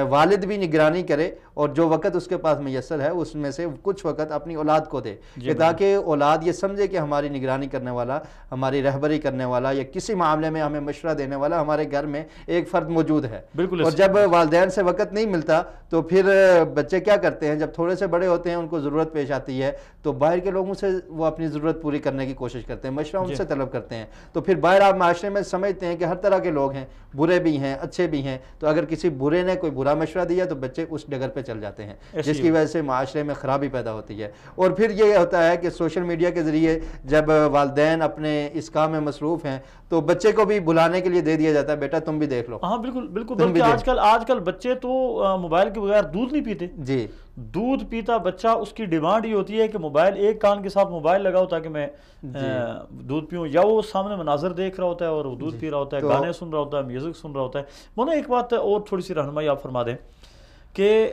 والد بھی نگرانی کرے اور جو وقت اس کے پاس میسر ہے اس میں سے کچھ وقت اپنی اولاد کو دے, کہ تاکہ اولاد یہ سمجھے کہ ہماری نگرانی کرنے والا, ہماری رہبری کرنے والا, یا کسی معاملے میں ہمیں مشورہ دینے والا ہمارے گھر میں ایک فرد موجود ہے. اور جب والدین سے وقت نہیں ملتا تو پھر بچے کیا کرتے ہیں, جب تھوڑے سے بڑے ہوتے ہیں ان کو ضرورت پیش آتی ہے تو باہر کے لوگوں سے وہ اپنی ضرورت پوری کرنے کی کوشش کرتے ہیں, مشورہ ان سے طلب کرتے ہیں. تو پھر باہر آپ معاشرے میں سمجھتے ہیں کہ ہر طرح کے لوگ ہیں, برے بھی ہیں اچھے بھی ہیں, تو اگر کسی برے نے کوئی برا مشورہ دیا تو بچے اس ڈگر پہ چل جاتے ہیں, جس کی وجہ سے معاشرے میں خرابی پیدا ہوتی ہے. اور پھر یہ ہوتا ہے کہ سوشل میڈیا کے ذریعے جب والدین اپنے اس کام میں مصروف ہیں تو بچے کو بھی بلانے کے لیے دے دیا جاتا ہے, بیٹا تم بھی دیکھ لو. ہاں بالکل بالکل, بلکہ آج کل بچے تو موبائل کے بغیر دودھ نہیں پیتے. جی, دودھ پیتا بچہ, اس کی ڈیمانڈ یہ ہوتی ہے کہ موبائل, ایک کان کے ساتھ موبائل لگاؤ تاکہ میں دودھ پیوں, یا وہ سامنے مناظر دیکھ رہا ہوتا ہے اور وہ دودھ پی رہا ہوتا ہے, گانے سن رہا ہوتا ہے, میوزک سن رہا ہوتا ہے. مولانا ایک بات اور تھوڑی سی رہنمائی آپ فرما دیں کہ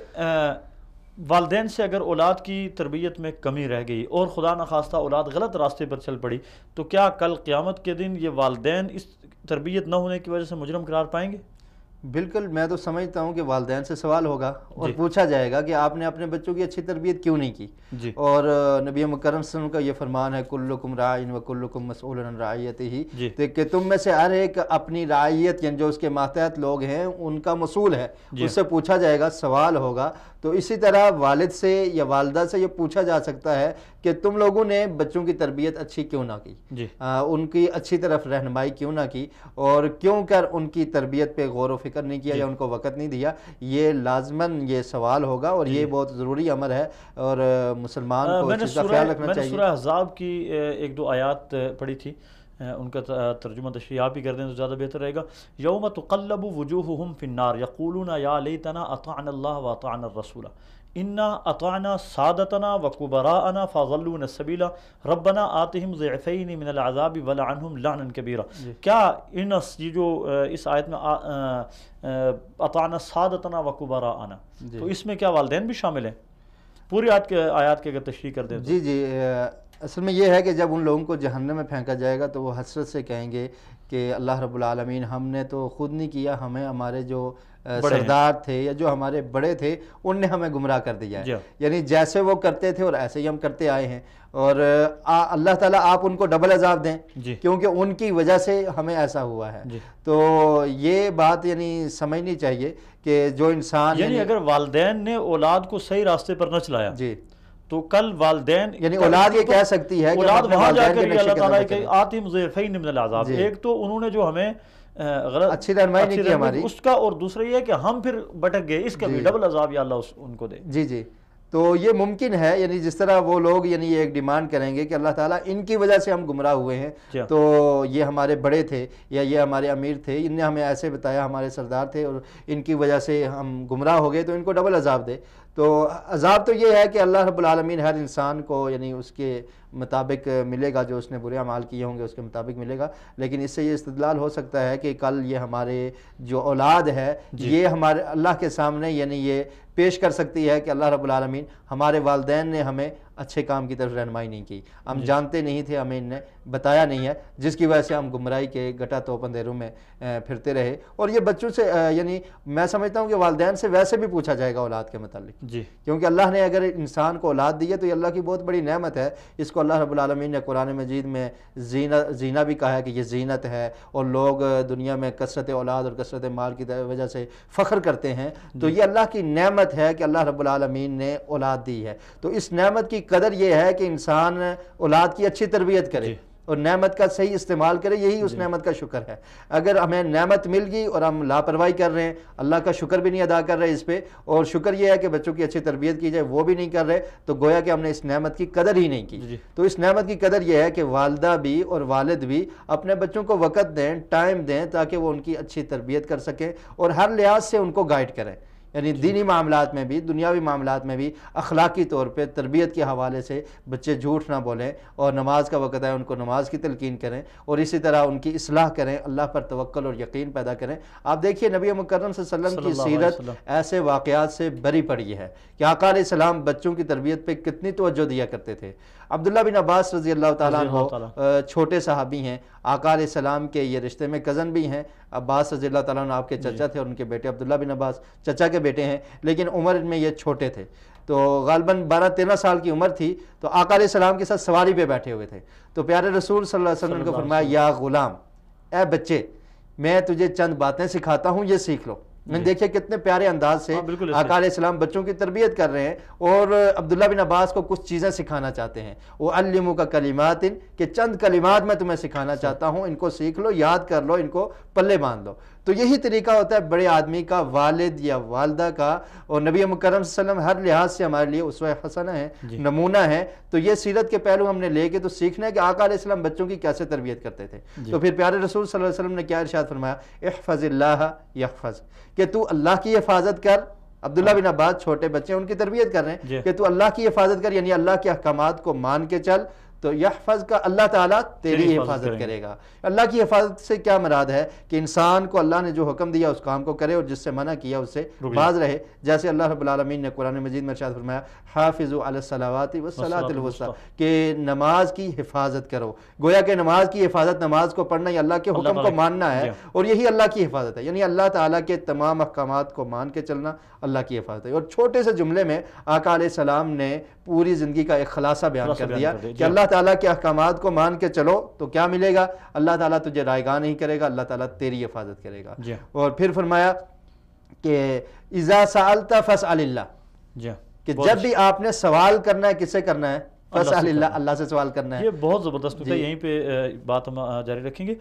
والدین سے اگر اولاد کی تربیت میں کمی رہ گئی اور خدا نخواستہ اولاد غلط راستے پر چل پڑی تو کیا کل قیامت کے دن یہ والدین اس تربیت نہ ہونے کی وجہ سے مجرم قرار پائیں گے؟ بالکل, میں تو سمجھتا ہوں کہ والدین سے سوال ہوگا اور پوچھا جائے گا کہ آپ نے اپنے بچوں کی اچھی تربیت کیوں نہیں کی. اور نبی مکرم صلی اللہ علیہ وسلم کا یہ فرمان ہے, کلکم راعٍ وکلکم مسئول عن رعیتہ, کہ تم میں سے ہر ایک اپنی رعیت یعنی جو اس کے ماتحت لوگ ہیں ان کا مسئول ہے, اس سے پوچھا جائے گا, سوال ہوگا. تو اسی طرح والد سے یا والدہ سے یہ پوچھا جا سکتا ہے کہ تم لوگوں نے بچوں کی تربیت اچھی کیوں نہ کی, ان کی اچھی طرف رہنمائی کیوں نہ کی, اور کیوں کر ان کی تربیت پہ غور و فکر نہیں کیا یا ان کو وقت نہیں دیا. یہ لازماً یہ سوال ہوگا اور یہ بہت ضروری امر ہے اور مسلمان کو اس چیز کا خیال رکھنا چاہیے. میں نے سورہ احزاب کی ایک دو آیات پڑھی تھی, ان کا ترجمہ تشریح آپ ہی کر دیں تو زیادہ بہتر رہے گا. یوم تقلب وجوہہم فی النار یقولون یا لیتنا اطعنا اللہ واطعنا الرسول انا اطعنا سادتنا وکبراءنا فضلونا السبیل ربنا آتہم ضعفین من العذاب ولعنہم لعنا کبیرا. کیا یہ جو اس آیت میں اطعنا سادتنا وکبراءنا, تو اس میں کیا والدین بھی شامل ہیں؟ پوری آیات کے اگر تشریح کر دیں. جی, اصل میں یہ ہے کہ جب ان لوگوں کو جہنم میں پھینکا جائے گا تو وہ حسرت سے کہیں گے کہ اللہ رب العالمین, ہم نے تو خود نہیں کیا, ہمیں ہمارے جو سردار تھے یا جو ہمارے بڑے تھے ان نے ہمیں گمراہ کر دیا ہے. یعنی جیسے وہ کرتے تھے اور ایسے ہی ہم کرتے آئے ہیں, اور اللہ تعالیٰ آپ ان کو ڈبل عذاب دیں کیونکہ ان کی وجہ سے ہمیں ایسا ہوا ہے. تو یہ بات یعنی سمجھنی چاہیے کہ جو انسان یعنی اگر والدین نے اولاد کو صحیح راستے پر نہ چلایا تو کل والدین یعنی اولاد یہ کہہ سکتی ہے کہ اولاد وہاں جا کر اللہ تعالیٰ کہ آتہم ضعفین من العذاب, ایک تو انہوں نے جو ہمیں غلط اچھی رہنمائی نہیں کی ہماری اس کا, اور دوسرا یہ ہے کہ ہم پھر بھٹک گئے, اس کا بھی ڈبل عذاب یا اللہ ان کو دے. جی, تو یہ ممکن ہے, یعنی جس طرح وہ لوگ یعنی یہ ایک ڈیمانڈ کریں گے کہ اللہ تعالیٰ ان کی وجہ سے ہم گمراہ ہوئے ہیں, تو یہ ہمارے بڑے تھے یا یہ ہمارے امیر تھے, ان نے ہمیں ایسے بتایا, ہمارے سردار تھے اور ان کی وجہ سے ہم گمراہ ہو گئے, تو ان کو ڈبل عذاب دے. تو عذاب تو یہ ہے کہ اللہ رب العالمین ہر انسان کو یعنی اس کے مطابق ملے گا, جو اس نے برے اعمال کیے ہوں گے اس کے مطابق ملے گا. لیکن اس سے یہ استدلال ہو سکتا ہے کہ کل یہ ہمارے جو اولاد ہے یہ ہمارے اللہ کے سامنے یعنی یہ پیش کر سکتی ہے کہ اللہ رب العالمین ہمارے والدین نے ہمیں اچھے کام کی طرف رہنمائی نہیں کی, ہم جانتے نہیں تھے, ہمیں ان نے بتایا نہیں ہے, جس کی وجہ سے ہم گمراہی کے گٹا توپ اندھیروں میں پھرتے رہے. اور یہ بچوں سے یعنی میں سمجھتا ہوں کہ والدین سے ویسے بھی پوچھا جائے گا اولاد کے متعلق, کیونکہ اللہ نے اگر انسان کو اولاد دی ہے تو یہ اللہ کی بہت بڑی نعمت ہے. اس کو اللہ رب العالمین نے قرآن مجید میں زینہ بھی کہا ہے کہ یہ زینت ہے, اور لوگ دنیا میں کثرت اولاد اور کثرت مال کی وجہ سے فخر کرتے ہیں, تو یہ اللہ کی نعمت ہے کہ اللہ رب العالمین نے اولاد دی ہے. تو اس نعمت کی قدر یہ ہے کہ انسان اولاد کی اچھی تربیت کرے اور نعمت کا صحیح استعمال کرے, یہی اس نعمت کا شکر ہے. اگر ہمیں نعمت مل گئی اور ہم لاپرواہی کر رہے ہیں, اللہ کا شکر بھی نہیں ادا کر رہے اس پہ, اور شکر یہ ہے کہ بچوں کی اچھی تربیت کی جائے وہ بھی نہیں کر رہے, تو گویا کہ ہم نے اس نعمت کی قدر ہی نہیں کی. تو اس نعمت کی قدر یہ ہے کہ والدہ بھی اور والد بھی اپنے بچوں کو وقت دیں, ٹائم دیں, تاکہ وہ ان کی اچھی تربیت کر سکیں اور ہر لحاظ سے ان کو گائیڈ کریں. یعنی دینی معاملات میں بھی دنیاوی معاملات میں بھی اخلاقی طور پہ تربیت کے حوالے سے بچے جھوٹ نہ بولیں، اور نماز کا وقت ہے ان کو نماز کی تلقین کریں، اور اسی طرح ان کی اصلاح کریں، اللہ پر توکل اور یقین پیدا کریں۔ آپ دیکھیے نبی مکرم صلی اللہ علیہ وسلم کی سیرت ایسے واقعات سے بری پڑی ہے کہ آقا علیہ السلام بچوں کی تربیت پہ کتنی توجہ دیا کرتے تھے۔ عبداللہ بن عباس رضی اللہ تعالیٰ عنہ چھوٹے صحابی ہیں، آقا علیہ السلام کے یہ رشتے میں کزن بھی ہیں۔ عباس رضی اللہ تعالیٰ عنہ آپ کے چچا تھے، اور ان کے بیٹے عبداللہ بن عباس چچا کے بیٹے ہیں، لیکن عمر میں یہ چھوٹے تھے، تو غالباً 12-13 سال کی عمر تھی۔ تو آقا علیہ السلام کے ساتھ سواری پہ بیٹھے ہوئے تھے، تو پیارے رسول صلی اللہ علیہ وسلم نے کو فرمایا یا غلام، اے بچے، میں تجھے چند باتیں سکھاتا ہوں، یہ سیکھ لو۔ دیکھیں کتنے پیارے انداز سے آقا علیہ السلام بچوں کی تربیت کر رہے ہیں، اور عبداللہ بن عباس کو کچھ چیزیں سکھانا چاہتے ہیں۔ وَعَلِّمُكَ کلمات، کہ چند کلمات میں تمہیں سکھانا چاہتا ہوں، ان کو سیکھ لو، یاد کر لو، ان کو پلے باندھ لو۔ تو یہی طریقہ ہوتا ہے بڑے آدمی کا، والد یا والدہ کا، اور نبی مکرم صلی اللہ علیہ وسلم ہر لحاظ سے ہمارے لیے اسوہ حسنہ ہے، نمونہ ہے۔ تو یہ سیرت کے پہلو ہم نے لے کے تو سیکھنا ہے کہ آقا علیہ السلام بچوں کی کیسے تربیت کرتے تھے۔ تو پھر پیارے رسول صلی اللہ علیہ وسلم نے کیا ارشاد فرمایا؟ احفظ اللہ یحفظ، کہ تو اللہ کی حفاظت کر۔ عبداللہ بن عباس چھوٹے بچے ان کی تربیت کر رہے ہیں کہ تو اللہ کی حفاظت کر، یعنی اللہ کے احکامات کو مان کے چل، تو یحفظ کا اللہ تعالیٰ تیری حفاظت کرے گا۔ اللہ کی حفاظت سے کیا مراد ہے کہ انسان کو اللہ نے جو حکم دیا اس کام کو کرے، اور جس سے منع کیا اس سے باز رہے۔ جیسے اللہ رب العالمین نے قرآن مجید میں ارشاد فرمایا حافظوا علی الصلوات والصلاۃ الوسطی، کہ نماز کی حفاظت کرو۔ گویا کہ نماز کی حفاظت، نماز کو پڑھنا یا اللہ کے حکم کو ماننا ہے، اور یہی اللہ کی حفاظت ہے، یعنی اللہ تعالیٰ کے تمام احکامات کو مان کے چلنا اللہ کی حفاظت ہے۔ اور چھوٹے سے جملے میں آقا علیہ السلام نے پوری زندگی کا ایک خلاصہ بیان کر دیا کہ اللہ تعالیٰ کے احکامات کو مان کے چلو تو کیا ملے گا؟ اللہ تعالیٰ تجھے رائیگاں نہیں کرے گا، اللہ تعالیٰ تیری حفاظت کرے گا۔ اور پھر فرمایا کہ اذا سألت فاسأل اللہ، کہ جب بھی آپ نے سوال کرنا ہے، کس سے کرنا ہے؟ فاسأل اللہ، اللہ سے سوال کرنا ہے۔ یہ بہت زبردست نکتہ، یہیں پہ بات ہم جاری رکھیں گے۔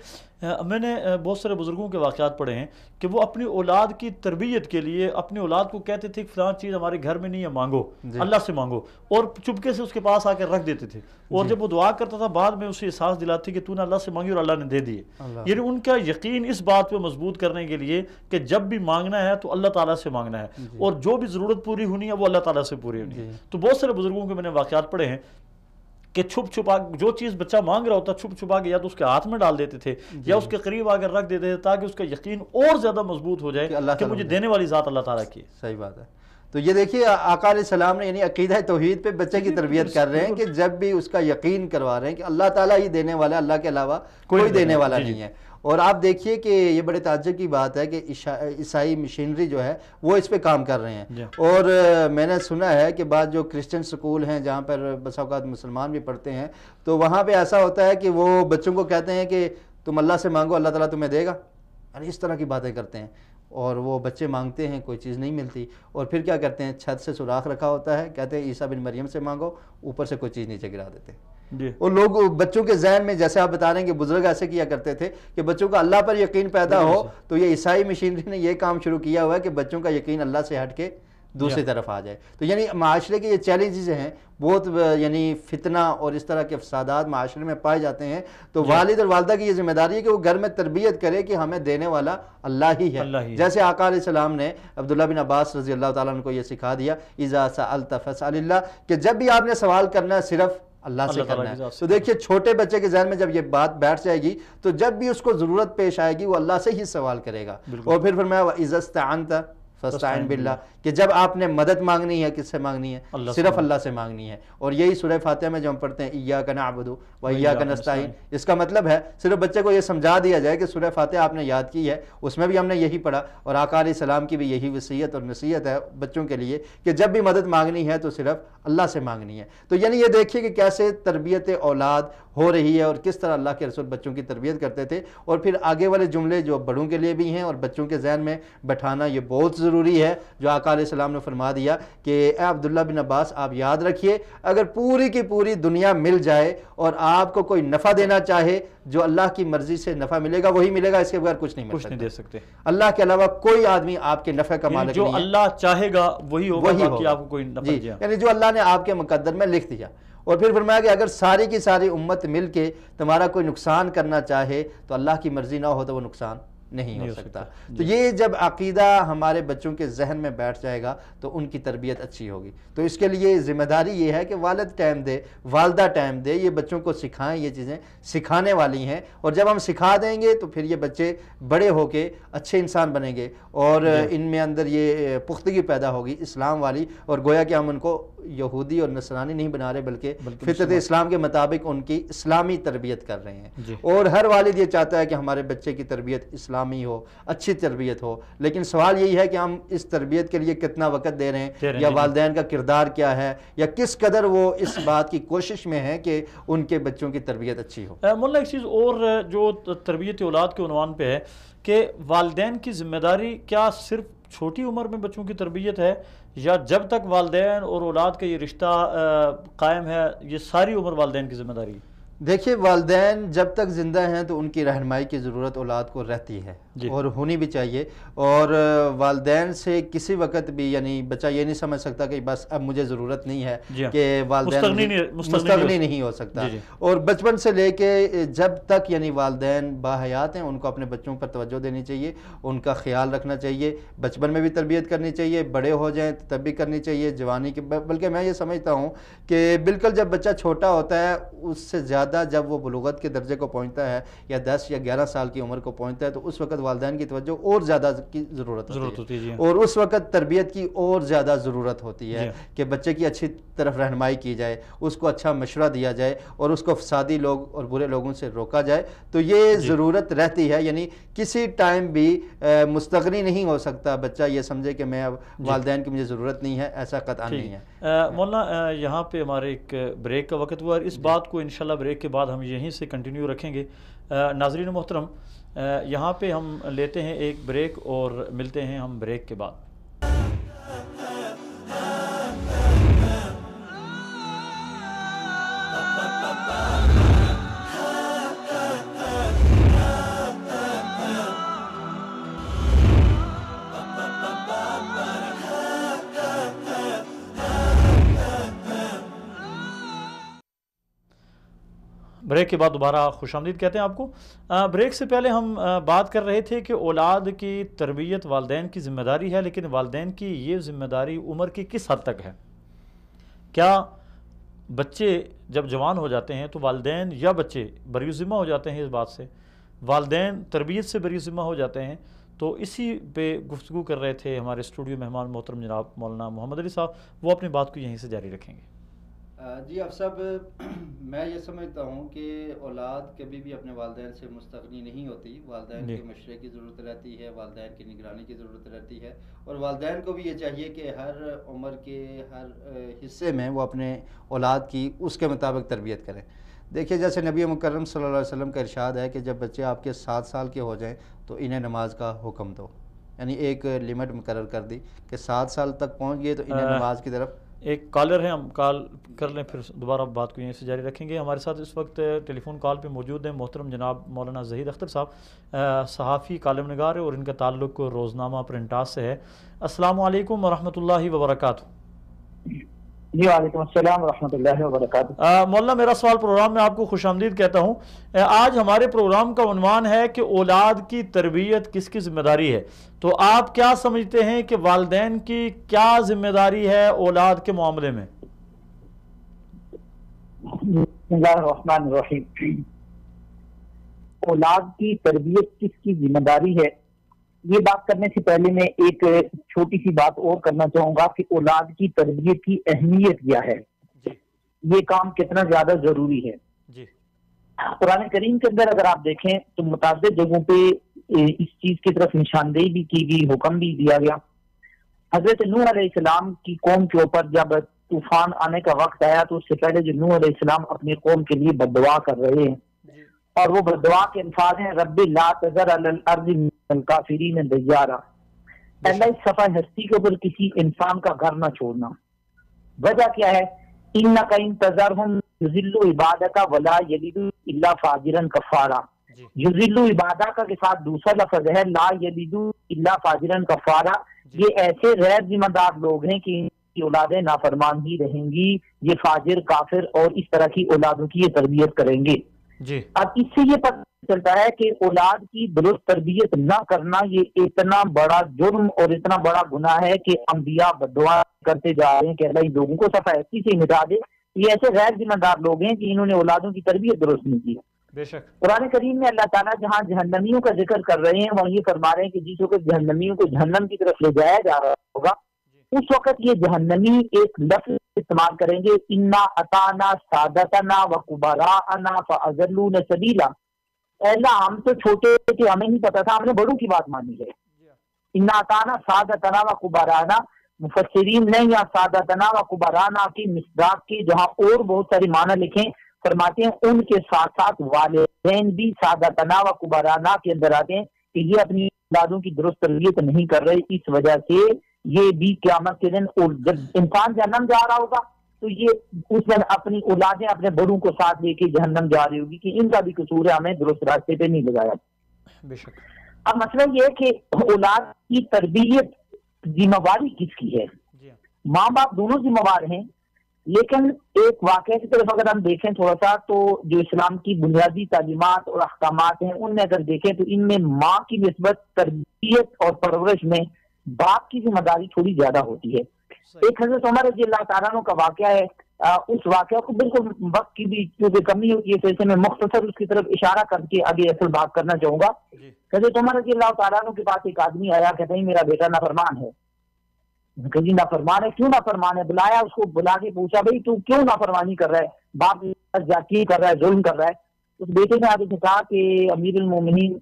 میں نے بہت سارے بزرگوں کے واقعات پڑھے ہیں کہ وہ اپنی اولاد کی تربیت کے لیے اپنی اولاد کو کہتے تھے کہ فلاں چیز ہمارے گھر میں نہیں ہے، مانگو، اللہ سے مانگو، اور چپکے سے اس کے پاس آ کے رکھ دیتے تھے، اور جب وہ دعا کرتا تھا بعد میں اسے احساس دلاتے کہ تو نے اللہ سے مانگی اور اللہ نے دے دیے۔ یعنی ان کا یقین اس بات پہ مضبوط کرنے کے لیے کہ جب بھی مانگنا ہے تو اللہ تعالیٰ سے مانگنا ہے، اور جو بھی ضرورت پوری ہونی ہے وہ اللہ تعالیٰ سے پوری ہونی ہے۔ تو بہت سارے بزرگوں کے میں نے واقعات پڑھے ہیں کہ چھپ چھپا جو چیز بچہ مانگ رہا ہوتا چھپ چھپا کے یا تو اس کے ہاتھ میں ڈال دیتے تھے یا اس کے قریب آ کر رکھ دیتے تھے، تاکہ اس کا یقین اور زیادہ مضبوط ہو جائے کہ مجھے دینے والی ذات اللہ تعالیٰ کی ہے۔ صحیح بات ہے۔ تو یہ دیکھیے آقا علیہ السلام نے یعنی عقیدہ توحید پہ بچے کی تربیت کر رہے ہیں کہ جب بھی اس کا یقین کروا رہے ہیں کہ اللہ تعالیٰ ہی دینے والا ہے، اللہ کے علاوہ کوئی دینے والا نہیں ہے۔ اور آپ دیکھیے کہ یہ بڑے تعجب کی بات ہے کہ عیسائی مشینری جو ہے وہ اس پہ کام کر رہے ہیں۔ اور میں نے سنا ہے کہ بعض جو کرسچن سکول ہیں جہاں پر بسا اوقات مسلمان بھی پڑھتے ہیں، تو وہاں پہ ایسا ہوتا ہے کہ وہ بچوں کو کہتے ہیں کہ تم اللہ سے مانگو، اللہ تعالیٰ تمہیں دے گا، یعنی اس طرح کی باتیں کرتے ہیں۔ اور وہ بچے مانگتے ہیں، کوئی چیز نہیں ملتی، اور پھر کیا کرتے ہیں، چھت سے سوراخ رکھا ہوتا ہے، کہتے ہیں عیسیٰ بن مریم سے مانگو، اوپر سے کوئی چیز نیچے گرا دیتے ہیں۔ اور لوگ بچوں کے ذہن میں، جیسے آپ بتا رہے ہیں کہ بزرگ ایسے کیا کرتے تھے کہ بچوں کا اللہ پر یقین پیدا ہو، تو یہ عیسائی مشینری نے یہ کام شروع کیا ہوا ہے کہ بچوں کا یقین اللہ سے ہٹ کے دوسری طرف آ جائے۔ تو یعنی معاشرے کے یہ چیلنجز ہیں بہت، یعنی فتنہ اور اس طرح کے فسادات معاشرے میں پائے جاتے ہیں۔ تو والد اور والدہ کی یہ ذمہ داری ہے کہ وہ گھر میں تربیت کرے کہ ہمیں دینے والا اللہ ہی ہے۔ جیسے آقا علیہ السلام نے عبداللہ بن عباس رضی اللہ تعالیٰ عنہ کو یہ سکھا دیا اذا سألت فاسأل اللہ، کہ جب بھی آپ نے سوال کرنا ہے صرف اللہ سے کرنا ہے۔ تو دیکھیے چھوٹے بچے کے ذہن میں جب یہ بات بیٹھ جائے گی تو جب بھی اس کو ضرورت پیش آئے گی وہ اللہ سے ہی سوال کرے گا۔ اور پھر فرمایا وَإِذَا اسْتَعَنْتَ فَاسْتَعِنْ بِاللَّهِ، کہ جب آپ نے مدد مانگنی ہے کس سے مانگنی ہے؟ صرف اللہ سے مانگنی ہے۔ اور یہی سورہ فاتحہ میں جو ہم پڑھتے ہیں ایاک نعبد و ایاک نستعین، اس کا مطلب ہے صرف بچے کو یہ سمجھا دیا جائے کہ سورہ فاتحہ آپ نے یاد کی ہے، اس میں بھی ہم نے یہی پڑھا، اور آقا علیہ السلام کی بھی یہی وصیت اور نصیحت ہے بچوں کے لیے کہ جب بھی مدد مانگنی ہے تو صرف اللہ سے مانگنی ہے۔ تو یعنی یہ دیکھیے کہ کیسے تربیت اولاد ہو رہی ہے اور کس طرح اللہ کے رسول بچوں کی تربیت کرتے تھے۔ اور پھر آگے والے جملے جو بڑوں کے لیے بھی ہیں اور بچوں کے ذہن میں بٹھانا یہ بہت ضروری ہے، جو آقا علیہ السلام نے فرما دیا کہ اے عبداللہ بن عباس آپ یاد رکھیے، اگر پوری کی پوری دنیا مل جائے اور آپ کو کوئی نفع دینا چاہے، جو اللہ کی مرضی سے نفع ملے گا وہی ملے گا، اس کے بغیر کچھ نہیں دے سکتے۔ اللہ کے علاوہ کوئی آدمی آپ کے نفع کا مالک نہیں ہے، جو اللہ چاہے گا وہی ہوگا، باقی آپ کو کوئی نفع نہیں۔ یعنی جو اللہ نے آپ کے مقدر میں لکھ دیا۔ اور پھر فرمایا کہ اگر ساری کی ساری امت مل کے تمہارا کوئی نقصان کرنا چاہے تو اللہ کی مرضی نہ ہو تو وہ نقصان نہیں ہو سکتا۔ تو یہ جب عقیدہ ہمارے بچوں کے ذہن میں بیٹھ جائے گا تو ان کی تربیت اچھی ہوگی۔ تو اس کے لیے ذمہ داری یہ ہے کہ والد ٹائم دے، والدہ ٹائم دے، یہ بچوں کو سکھائیں، یہ چیزیں سکھانے والی ہیں، اور جب ہم سکھا دیں گے تو پھر یہ بچے بڑے ہو کے اچھے انسان بنیں گے، اور ان میں اندر یہ پختگی پیدا ہوگی اسلام والی، اور گویا کہ ہم ان کو یہودی اور نصرانی نہیں بنا رہے بلکہ فطرت اسلام کے مطابق ان کی اسلامی تربیت کر رہے ہیں۔ اور ہر والد یہ چاہتا ہے کہ ہمارے بچے کی تربیت اسلامی ہو، اچھی تربیت ہو، لیکن سوال یہی ہے کہ ہم اس تربیت کے لیے کتنا وقت دے رہے ہیں، یا والدین کا کردار کیا ہے، یا کس قدر وہ اس بات کی کوشش میں ہیں کہ ان کے بچوں کی تربیت اچھی ہو۔ مولانا ایک چیز اور جو تربیت اولاد کے عنوان پہ ہے کہ والدین کی ذمہ داری کیا صرف چھوٹی عمر میں بچوں کی تربیت ہے، یا جب تک والدین اور اولاد کا یہ رشتہ قائم ہے یہ ساری عمر والدین کی ذمہ داری؟ دیکھیے، والدین جب تک زندہ ہیں تو ان کی رہنمائی کی ضرورت اولاد کو رہتی ہے اور ہونی بھی چاہیے، اور والدین سے کسی وقت بھی یعنی بچہ یہ نہیں سمجھ سکتا کہ بس اب مجھے ضرورت نہیں ہے کہ والدین مستغنی نہیں ہو سکتا۔ اور بچپن سے لے کے جب تک یعنی والدین باحیات ہیں ان کو اپنے بچوں پر توجہ دینی چاہیے، ان کا خیال رکھنا چاہیے، بچپن میں بھی تربیت کرنی چاہیے، بڑے ہو جائیں تب بھی کرنی چاہیے، جوانی کے بلکہ میں یہ سمجھتا ہوں کہ بالکل جب بچہ چھوٹا ہوتا ہے اس سے زیادہ جب وہ بلوغت کے درجے کو پہنچتا ہے یا 10 یا 11 سال کی عمر کو پہنچتا ہے تو اس وقت والدین کی توجہ اور زیادہ کی ضرورت ہوتی ہے، اور اس وقت تربیت کی اور زیادہ ضرورت ہوتی ہے کہ بچے کی اچھی طرف رہنمائی کی جائے، اس کو اچھا مشورہ دیا جائے اور اس کو فسادی لوگ اور برے لوگوں سے روکا جائے۔ تو یہ ضرورت رہتی ہے، یعنی کسی ٹائم بھی مستغنی نہیں ہو سکتا بچہ یہ سمجھے کہ میں اب والدین کی مجھے ضرورت نہیں ہے، ایسا قطعا نہیں ہے۔ مولانا یہاں پہ ہمارے ایک بریک کا وقت ہوا، اور اس بات کو انشاءاللہ بریک کے بعد ہم یہیں سے کنٹینیو رکھیں گے۔ ناظرین محترم، یہاں پہ ہم لیتے ہیں ایک بریک اور ملتے ہیں ہم بریک کے بعد۔ بریک کے بعد دوبارہ خوش آمدید کہتے ہیں آپ کو۔ بریک سے پہلے ہم بات کر رہے تھے کہ اولاد کی تربیت والدین کی ذمہ داری ہے، لیکن والدین کی یہ ذمہ داری عمر کی کس حد تک ہے؟ کیا بچے جب جوان ہو جاتے ہیں تو والدین یا بچے بری ذمہ ہو جاتے ہیں اس بات سے، والدین تربیت سے بری ذمہ ہو جاتے ہیں؟ تو اسی پہ گفتگو کر رہے تھے ہمارے اسٹوڈیو مہمان محترم جناب مولانا محمد علی صاحب، وہ اپنی بات کو یہیں سے جاری رکھیں گے۔ جی آپ صاحب، میں یہ سمجھتا ہوں کہ اولاد کبھی بھی اپنے والدین سے مستغنی نہیں ہوتی، والدین کے مشورے کی ضرورت رہتی ہے، والدین کی نگرانی کی ضرورت رہتی ہے، اور والدین کو بھی یہ چاہیے کہ ہر عمر کے ہر حصے میں وہ اپنے اولاد کی اس کے مطابق تربیت کریں۔ دیکھیے، جیسے نبی مکرم صلی اللہ علیہ وسلم کا ارشاد ہے کہ جب بچے آپ کے 7 سال کے ہو جائیں تو انہیں نماز کا حکم دو، یعنی ایک لمٹ مقرر کر دی کہ 7 سال تک پہنچ گئے تو انہیں نماز کی طرف۔ ایک کالر ہے، ہم کال کر لیں پھر دوبارہ بات کو یہیں سے جاری رکھیں گے۔ ہمارے ساتھ اس وقت ٹیلی فون کال پہ موجود ہیں محترم جناب مولانا زہید اختر صاحب، صحافی، کالم نگار ہے، اور ان کا تعلق روزنامہ پرنٹاس سے ہے۔ السلام علیکم ورحمۃ اللہ وبرکاتہ۔ جی وعلیکم السلام ورحمۃ اللہ وبرکاتہ۔ مولانا، میرا سوال پروگرام میں آپ کو خوش آمدید کہتا ہوں۔ آج ہمارے پروگرام کا عنوان ہے کہ اولاد کی تربیت کس کی ذمہ داری ہے، تو آپ کیا سمجھتے ہیں کہ والدین کی کیا ذمہ داری ہے اولاد کے معاملے میں؟ بسم اللہ الرحمن الرحیم۔ اولاد کی تربیت کس کی ذمہ داری ہے، یہ بات کرنے سے پہلے میں ایک چھوٹی سی بات اور کرنا چاہوں گا کہ اولاد کی تربیت کی اہمیت کیا ہے، یہ کام کتنا زیادہ ضروری ہے۔ قرآن کریم کے اندر اگر آپ دیکھیں تو متعدد جگہوں پہ اس چیز کی طرف نشاندہی بھی کی گئی، حکم بھی دیا گیا۔ حضرت نوح علیہ السلام کی قوم کے اوپر جب طوفان آنے کا وقت آیا تو اس سے پہلے جو نوح علیہ السلام اپنی قوم کے لیے بد دعا کر رہے ہیں، اور وہ بد دعا کے الفاظ ہیں رب لا تذر علی الارض من الکافرین دیارا، اللہ اس صفحہ ہستی کے اوپر کسی انسان کا گھر نہ چھوڑنا۔ وجہ کیا ہے؟ انک ان تذرہم یضلوا عبادک ولا یلدوا الا فاجرا کفارا۔ یضلوا عبادک کے ساتھ دوسرا لفظ ہے لا یلدوا الا فاجرا کفارا، یہ ایسے غیر ذمہ دار لوگ ہیں کہ ان کی اولادیں نافرمان ہی رہیں گی، یہ فاجر، کافر اور اس طرح کی اولادوں کی یہ تربیت کریں گے۔ جی اب اس سے یہ پتہ چلتا ہے کہ اولاد کی درست تربیت نہ کرنا یہ اتنا بڑا جرم اور اتنا بڑا گناہ ہے کہ انبیاء بددعا کرتے جا رہے ہیں کہ اللہ ان لوگوں کو صفائی سے مٹا دے. یہ ایسے غیر ذمہ دار لوگ ہیں کہ انہوں نے اولادوں کی تربیت درست نہیں کی. بے شک. قرآن کریم میں اللہ تعالیٰ جہاں جہنمیوں کا ذکر کر رہے ہیں وہاں یہ فرما رہے ہیں کہ جس وقت جہنمیوں کو جہنم کی طرف لے جایا جا رہا ہوگا اس وقت یہ جہنمی ایک لفظ استعمال کریں گے انا اطعنا سادتنا وکبراءنا فاضلونا سبیلا. اللہ ہم تو چھوٹے تھے ہمیں نہیں پتا تھا ہم نے بڑوں کی بات مانی ہے. انا اطعنا سادتنا وکبراءنا مفسرین نے یا سادتنا وکبراءنا کی مصداق کی جہاں اور بہت ساری معنی لکھیں فرماتے ہیں ان کے ساتھ ساتھ والدین بھی سادتنا وکبراءنا کے اندر آتے ہیں کہ یہ اپنی اولادوں کی درست تربیت نہیں کر رہے. اس وجہ سے یہ بھی قیامت کے دن جب انسان جہنم جا رہا ہوگا تو یہ اس دن اپنی اولادیں اپنے بڑوں کو ساتھ لے کے جہنم جا رہی ہوگی کہ ان کا بھی قصور ہے ہمیں درست راستے پہ نہیں لگایا. بے شک. اب مسئلہ یہ ہے کہ اولاد کی تربیت ذمہ داری کس کی ہے؟ ماں باپ دونوں ذمہ دار ہیں لیکن ایک واقعہ کی طرف اگر ہم دیکھیں تھوڑا سا تو جو اسلام کی بنیادی تعلیمات اور احکامات ہیں ان میں اگر دیکھیں تو ان میں ماں کی نسبت تربیت اور پرورش میں باپ کی ذمہ داری تھوڑی زیادہ ہوتی ہے. ایک حضرت عمر رضی اللہ تعالیٰ عنہ کا واقعہ ہے. اس واقعہ کو بالکل وقت کی بھی کیونکہ کمی ہوتی ہے تو اسے میں مختصر اس کی طرف اشارہ کر کے آگے اصل بات کرنا چاہوں گا. حضرت عمر رضی اللہ تعالیٰ عنہ کے پاس ایک آدمی آیا کہتے ہیں میرا بیٹا نافرمان ہے. جی نافرمان ہے کیوں نافرمان ہے؟ بلایا اس کو بلا کے پوچھا بھائی تو کیوں نافرمانی کر رہا ہے؟ باپ زیادتی کر رہا ہے ظلم کر رہا ہے. اس بیٹے نے آگے سے کہا کہ امیر المومنین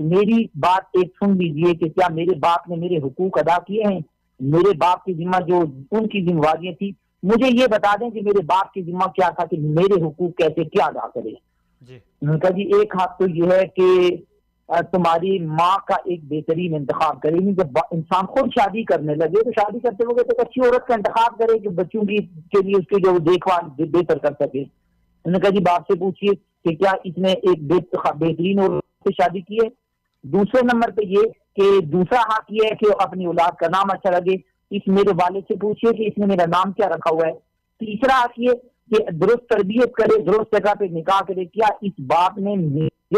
میری بات ایک سن لیجیے کہ کیا میرے باپ نے میرے حقوق ادا کیے ہیں؟ میرے باپ کی ذمہ جو ان کی ذمہ داریاں تھی مجھے یہ بتا دیں کہ میرے باپ کی ذمہ کیا تھا کہ میرے حقوق کیسے کیا ادا کرے. انہوں نے کہا جی ایک ہاتھ تو یہ ہے کہ تمہاری ماں کا ایک بہترین انتخاب کرے. جب انسان خود شادی کرنے لگے تو شادی کرتے وقت ایک اچھی عورت کا انتخاب کرے کہ بچوں کی کے لیے اس کی جو دیکھ بھال بہتر کر سکے. انہوں نے کہا جی باپ سے پوچھیے کہ کیا اس نے ایک بہترین عورت سے شادی کی ہے. دوسرے نمبر پہ یہ کہ دوسرا حق یہ ہے کہ اپنی اولاد کا نام اچھا لگے. اس میرے والد سے پوچھیے کہ اس نے میرا نام کیا رکھا ہوا ہے. تیسرا حق یہ کہ درست تربیت کرے درست جگہ پہ نکاح کرے. کیا اس باپ نے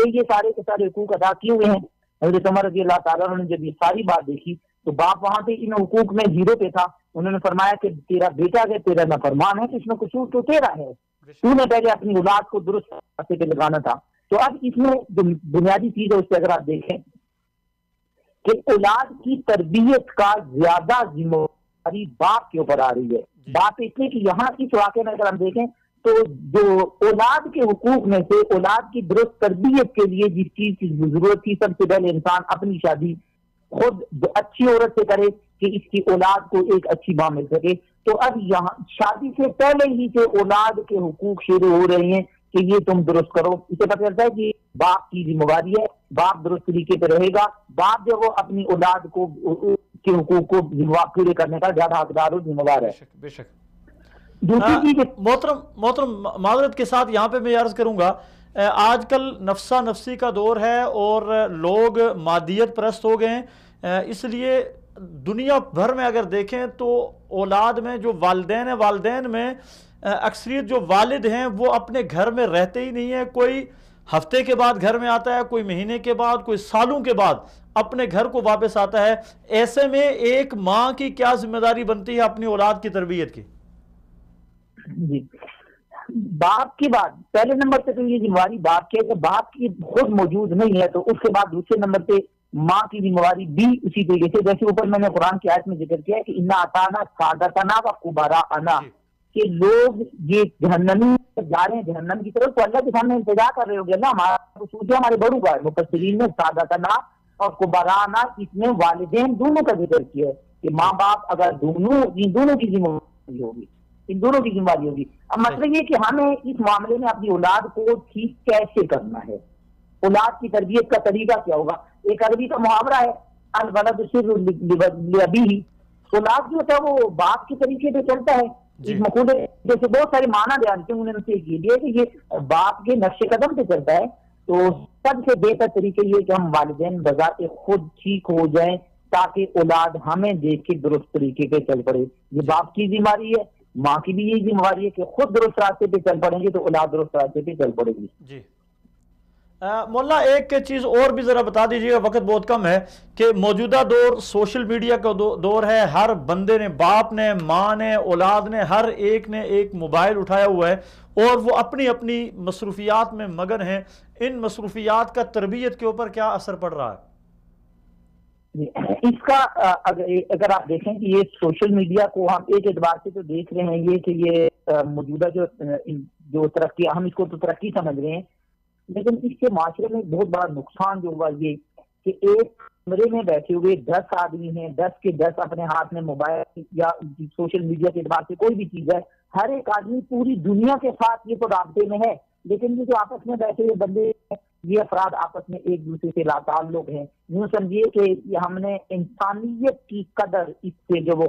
یہ سارے کے سارے حقوق ادا کیے ہوئے ہیں؟ حضرت عمر رضی اللہ تعالیٰ عنہ نے جب یہ ساری بات دیکھی تو باپ وہاں پہ ان حقوق میں زیرو پہ تھا. انہوں نے فرمایا کہ تیرا بیٹا اگر تیرا نافرمان ہے تو اس میں قصور تو تیرا ہے. تو نے پہلے اپنی اولاد کو درست راستے پہ لگانا تھا. تو اب اس میں جو بنیادی چیز ہے اس پہ اگر آپ دیکھیں کہ اولاد کی تربیت کا زیادہ ذمہ داری باپ کے اوپر آ رہی ہے. باپ اس لیے کہ یہاں اس واقعے میں اگر ہم دیکھیں تو جو اولاد کے حقوق میں سے اولاد کی درست تربیت کے لیے جس چیز کی ضرورت تھی سب سے پہلے انسان اپنی شادی خود اچھی عورت سے کرے کہ اس کی اولاد کو ایک اچھی ماں مل سکے. تو اب یہاں شادی سے پہلے ہی سے اولاد کے حقوق شروع ہو رہے ہیں کہ یہ تم درست کرو. اسے پتہ چلتا ہے کہ باپ کی ذمہ داری ہے. باپ درست طریقے پہ رہے گا. باپ جو وہ اپنی اولاد کو کے حقوق کو پورے کرنے کا زیادہ حقدار اور ذمہ دار ہے. بے شک. دوسری چیز محترم معذرت کے ساتھ یہاں پہ میں عرض کروں گا آج کل نفسا نفسی کا دور ہے اور لوگ مادیت پرست ہو گئے ہیں. اس لیے دنیا بھر میں اگر دیکھیں تو اولاد میں جو والدین ہیں والدین میں اکثریت جو والد ہیں وہ اپنے گھر میں رہتے ہی نہیں ہیں. کوئی ہفتے کے بعد گھر میں آتا ہے, کوئی مہینے کے بعد, کوئی سالوں کے بعد اپنے گھر کو واپس آتا ہے. ایسے میں ایک ماں کی کیا ذمہ داری بنتی ہے اپنی اولاد کی تربیت کی؟ جی باپ کی بات پہلے نمبر پہ تو یہ ذمہ داری باپ کی ہے کہ باپ کی خود موجود نہیں ہے تو اس کے بعد دوسرے نمبر پہ ماں کی ذمہ داری بھی اسی طریقے سے جیسے اوپر میں نے قرآن کی آیت میں ذکر کیا ہے کہ انا اطعنا سادتنا وکبراءنا کہ لوگ یہ جہنمی جا رہے ہیں جہنم کی طرف تو اللہ کے سامنے انتظار کر رہے ہو گے نا ہمارا قصور ہے ہمارے بڑوں کا. مفسرین نے سادتنا اور کبراءنا اس میں والدین دونوں کا ذکر کیا ہے کہ ماں باپ اگر ان دونوں کی ذمہ داری ہوگی ان دونوں کی ذمہ داری ہوگی. اب مطلب یہ کہ ہمیں اس معاملے میں اپنی اولاد کو ٹھیک کیسے کرنا ہے, اولاد کی تربیت کا طریقہ کیا ہوگا. ایک عربی کا محاورہ ہے الولد سر لابیہ, اولاد جو ہوتا ہے وہ باپ کے طریقے پہ چلتا ہے. اس مقولے جیسے بہت سارے معنی بیان کیے انہوں نے سے یہ کہ یہ باپ کے نقش قدم پہ چلتا ہے. تو سب سے بہتر طریقے یہ کہ ہم والدین بذات خود ٹھیک ہو جائیں تاکہ اولاد ہمیں دیکھ کے درست طریقے پہ چل پڑے. یہ باپ کی ذمہ داری ہے. ماں کی بھی یہی ذمہ داری ہے کہ خود درست راستے پہ چل پڑیں گے تو اولاد درست راستے پہ چل پڑے گی. جی مولانا ایک چیز اور بھی ذرا بتا دیجیے گا، وقت بہت کم ہے، کہ موجودہ دور سوشل میڈیا کا دور ہے، ہر بندے نے، باپ نے، ماں نے، اولاد نے، ہر ایک نے ایک موبائل اٹھایا ہوا ہے اور وہ اپنی اپنی مصروفیات میں مگن ہیں. ان مصروفیات کا تربیت کے اوپر کیا اثر پڑ رہا ہے؟ اس کا اگر آپ دیکھیں کہ یہ سوشل میڈیا کو ہم ایک اعتبار سے تو دیکھ رہے ہیں یہ کہ یہ موجودہ جو ترقی، ہم اس کو تو ترقی سمجھ رہے ہیں، لیکن اس کے معاشرے میں بہت بڑا نقصان جو ہوا یہ کہ ایک کمرے میں بیٹھے ہوئے 10 آدمی ہیں، 10 کے 10 اپنے ہاتھ میں موبائل یا سوشل میڈیا کے اعتبار سے کوئی بھی چیز ہے، ہر ایک آدمی پوری دنیا کے ساتھ یہ تو رابطے میں ہے، لیکن یہ جو آپس میں بیٹھے ہوئے بندے ہیں، یہ افراد آپس میں ایک دوسرے سے لا تعلق ہیں. یوں سمجھیے کہ ہم نے انسانیت کی قدر اس سے جو وہ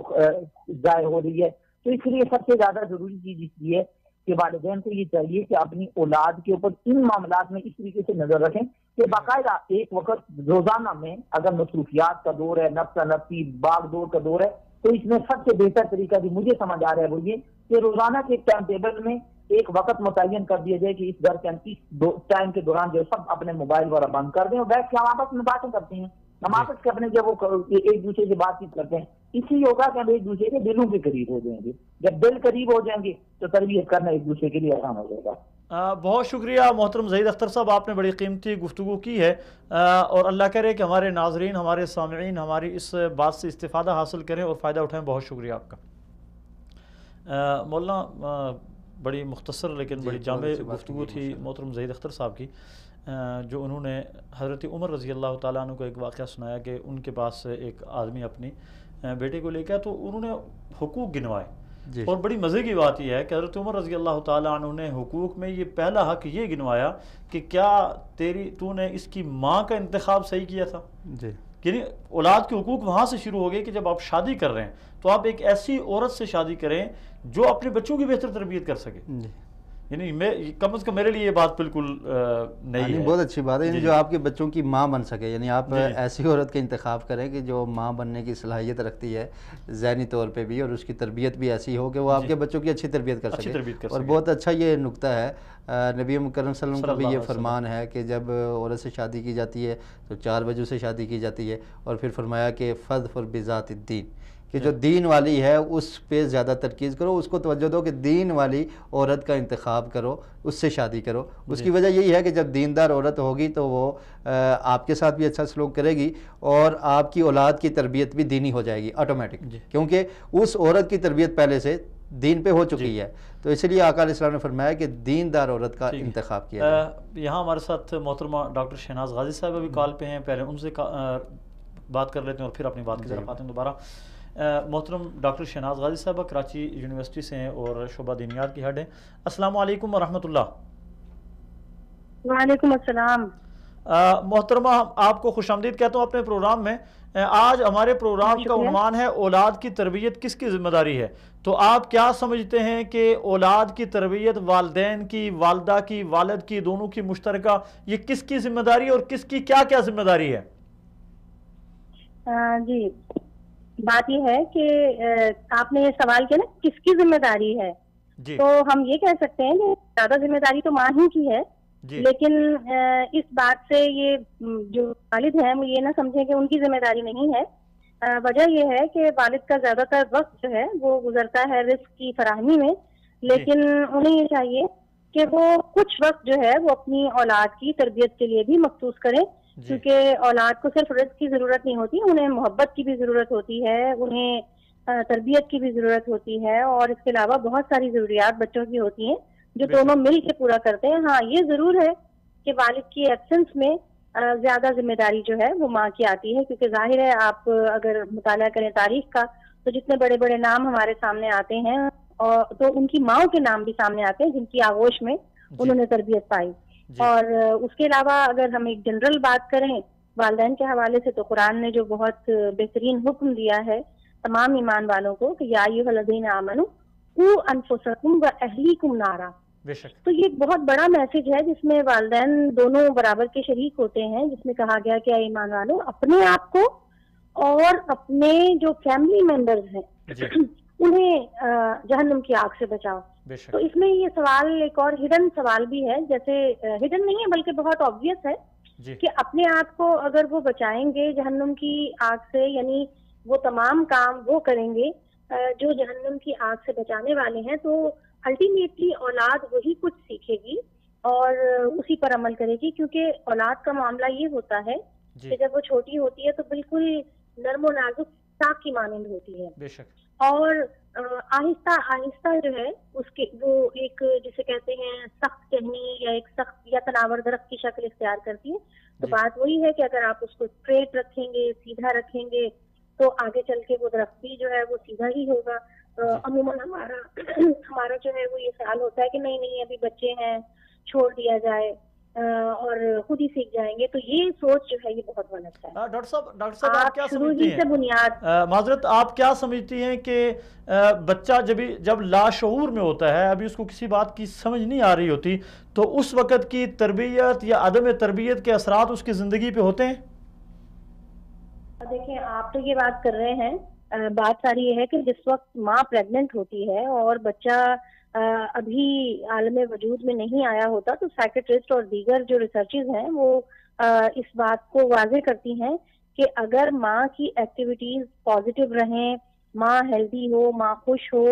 ضائع ہو رہی ہے. تو اس لیے سب سے زیادہ ضروری چیز اس لیے کہ والدین کو یہ چاہیے کہ اپنی اولاد کے اوپر ان معاملات میں اس طریقے سے نظر رکھیں کہ باقاعدہ ایک وقت روزانہ میں اگر مصروفیات کا دور ہے، نفس نفسی باغ دور کا دور ہے، تو اس میں سب سے بہتر طریقہ جو مجھے سمجھ آ رہا ہے وہ یہ کہ روزانہ کے ٹائم ٹیبل میں ایک وقت متعین کر دیا جائے کہ اس گھر کے اس ٹائم کے دوران جو سب اپنے موبائل وغیرہ بند کر دیں اور بیٹھ کے ہم آپس میں باتیں کرتے ہیں، ہم آپس کے اپنے جب وہ ایک دوسرے سے بات چیت کرتے ہیں، اسی ہوگا کہ ہم ایک دوسرے کے دلوں کے قریب ہو جائیں گے. جب دل قریب ہو جائیں گے تو تربیت کرنا ایک دوسرے کے لیے آسان ہو جائے گا. بہت شکریہ محترم زہید اختر صاحب، آپ نے بڑی قیمتی گفتگو کی ہے، اور اللہ کرے کہ ہمارے ناظرین، ہمارے سامعین ہماری اس بات سے استفادہ حاصل کریں اور فائدہ اٹھائیں. بہت شکریہ آپ کا. مولانا بڑی مختصر لیکن بڑی جامع گفتگو تھی محترم زہید اختر صاحب کی، جو انہوں نے حضرت عمر رضی اللہ تعالیٰ عنہ کو ایک واقعہ سنایا کہ ان کے پاس ایک آدمی اپنی بیٹے کو لے کے تو انہوں نے حقوق گنوائے، اور بڑی مزے کی بات یہ ہے کہ حضرت عمر رضی اللہ تعالیٰ عنہ نے حقوق میں یہ پہلا حق یہ گنوایا کہ کیا تو نے اس کی ماں کا انتخاب صحیح کیا تھا. یعنی اولاد کے حقوق وہاں سے شروع ہو گئے کہ جب آپ شادی کر رہے ہیں تو آپ ایک ایسی عورت سے شادی کریں جو اپنے بچوں کی بہتر تربیت کر سکے. یعنی کم از کم میرے لیے یہ بات بالکل نہیں ہے. بہت اچھی بات ہے، یعنی جو آپ کے بچوں کی ماں بن سکے. یعنی آپ ایسی عورت کا انتخاب کریں کہ جو ماں بننے کی صلاحیت رکھتی ہے ذہنی طور پہ بھی، اور اس کی تربیت بھی ایسی ہو کہ وہ آپ کے بچوں کی اچھی تربیت کر سکے. اور بہت اچھا یہ نکتہ ہے، نبی مکرم صلی اللہ علیہ وسلم کا بھی یہ فرمان ہے کہ جب عورت سے شادی کی جاتی ہے تو 4 وجہ سے شادی کی جاتی ہے، اور پھر فرمایا کہ فَاظْفَرْ بِذَاتِ الدِّین، کہ جو دین والی ہے اس پہ زیادہ ترکیز کرو، اس کو توجہ دو کہ دین والی عورت کا انتخاب کرو، اس سے شادی کرو. اس کی وجہ یہی ہے کہ جب دیندار عورت ہوگی تو وہ آپ کے ساتھ بھی اچھا سلوک کرے گی، اور آپ کی اولاد کی تربیت بھی دینی ہو جائے گی آٹومیٹک، کیونکہ اس عورت کی تربیت پہلے سے دین پہ ہو چکی ہے. تو اس لیے آقا علیہ السلام نے فرمایا کہ دیندار عورت کا انتخاب کیا جائے. یہاں ہمارے ساتھ محترمہ ڈاکٹر شہناز غازی صاحب ابھی کال پہ ہیں، پہلے ان سے بات کر لیتے ہیں اور پھر اپنی بات کی طرف آتے ہیں دوبارہ. محترم ڈاکٹر شہناز غازی صاحبہ کراچی یونیورسٹی سے ہیں اور شعبہ دینیات کی ہیڈ ہیں. السلام علیکم ورحمۃ اللہ. وعلیکم السلام. محترمہ آپ کو خوش آمدید کہتا ہوں اپنے پروگرام میں. آج ہمارے پروگرام کا عنوان ہے اولاد کی تربیت کس کی ذمہ داری ہے. تو آپ کیا سمجھتے ہیں کہ اولاد کی تربیت والدین کی، والدہ کی، والد کی، دونوں کی مشترکہ، یہ کس کی ذمہ داری اور کس کی کیا کیا ذمہ داری ہے؟ جی بات یہ ہے کہ آپ نے یہ سوال کیا نا کس کی ذمہ داری ہے، تو ہم یہ کہہ سکتے ہیں کہ زیادہ ذمہ داری تو ماں ہی کی ہے، لیکن اس بات سے یہ جو والد ہیں وہ یہ نہ سمجھیں کہ ان کی ذمہ داری نہیں ہے. وجہ یہ ہے کہ والد کا زیادہ تر وقت جو ہے وہ گزرتا ہے رزق کی فراہمی میں، لیکن انہیں یہ چاہیے کہ وہ کچھ وقت جو ہے وہ اپنی اولاد کی تربیت کے لیے بھی مخصوص کریں، کیونکہ اولاد کو صرف رزق کی ضرورت نہیں ہوتی، انہیں محبت کی بھی ضرورت ہوتی ہے، انہیں تربیت کی بھی ضرورت ہوتی ہے، اور اس کے علاوہ بہت ساری ضروریات بچوں کی ہوتی ہیں جو دونوں مل کے پورا کرتے ہیں. ہاں یہ ضرور ہے کہ والد کی ایبسنس میں زیادہ ذمہ داری جو ہے وہ ماں کی آتی ہے، کیونکہ ظاہر ہے آپ اگر مطالعہ کریں تاریخ کا تو جتنے بڑے بڑے نام ہمارے سامنے آتے ہیں اور تو ان کی ماؤں کے نام بھی سامنے آتے ہیں جن کی آغوش میں انہوں نے تربیت پائی. اور اس کے علاوہ اگر ہم ایک جنرل بات کریں والدین کے حوالے سے تو قرآن نے جو بہت بہترین حکم دیا ہے تمام ایمان والوں کو کہ یا ایھا الذین آمنوا قوا انفسکم واہلیکم نارا، تو یہ ایک بہت بڑا میسج ہے جس میں والدین دونوں برابر کے شریک ہوتے ہیں، جس میں کہا گیا کہ اے ایمان والوں اپنے آپ کو اور اپنے جو فیملی ممبرز ہیں انہیں جہنم کی آگ سے بچاؤ. تو اس میں یہ سوال ایک اور ہڈن سوال بھی ہے، جیسے ہڈن نہیں ہے بلکہ بہت آبویس ہے کہ اپنے آپ کو اگر وہ بچائیں گے جہنم کی آگ سے، یعنی وہ تمام کام وہ کریں گے جو جہنم کی آگ سے بچانے والے ہیں، تو الٹیمیٹلی اولاد وہی کچھ سیکھے گی اور اسی پر عمل کرے گی، کیونکہ اولاد کا معاملہ یہ ہوتا ہے کہ جب وہ چھوٹی ہوتی ہے تو بالکل نرم و نازک ساگ کی مانند ہوتی ہے، بے شک، اور آہستہ آہستہ جو ہے اس کے وہ ایک جسے کہتے ہیں سخت ٹہنی یا ایک سخت یا تناور درخت کی شکل اختیار کرتی ہے. تو بات وہی ہے کہ اگر آپ اس کو اسٹریٹ رکھیں گے، سیدھا رکھیں گے، تو آگے چل کے وہ درخت بھی جو ہے وہ سیدھا ہی ہوگا. عموماً ہمارا جو ہے وہ یہ خیال ہوتا ہے کہ نہیں ابھی بچے ہیں، چھوڑ دیا جائے اور خود ہی سیکھ جائیں گے. تو یہ سوچ جو ہے یہ بہت غلط ہے. ڈاکٹر صاحب آپ کیا سمجھتی ہیں؟ سے بنیاد معذرت، آپ کیا سمجھتی ہیں کہ بچہ جب لاشعور میں ہوتا ہے، ابھی اس کو کسی بات کی سمجھ نہیں آ رہی ہوتی، تو اس وقت کی تربیت یا عدم تربیت کے اثرات اس کی زندگی پہ ہوتے ہیں؟ دیکھیں، آپ تو یہ بات کر رہے ہیں، بات ساری یہ ہے کہ جس وقت ماں پریگننٹ ہوتی ہے اور بچہ ابھی عالم وجود میں نہیں آیا ہوتا، تو سائیکٹرسٹ اور دیگر جو ریسرچز ہیں وہ اس بات کو واضح کرتی ہیں کہ اگر ماں کی ایکٹیویٹیز پازیٹیو رہیں، ماں ہیلدی ہو، ماں خوش ہو،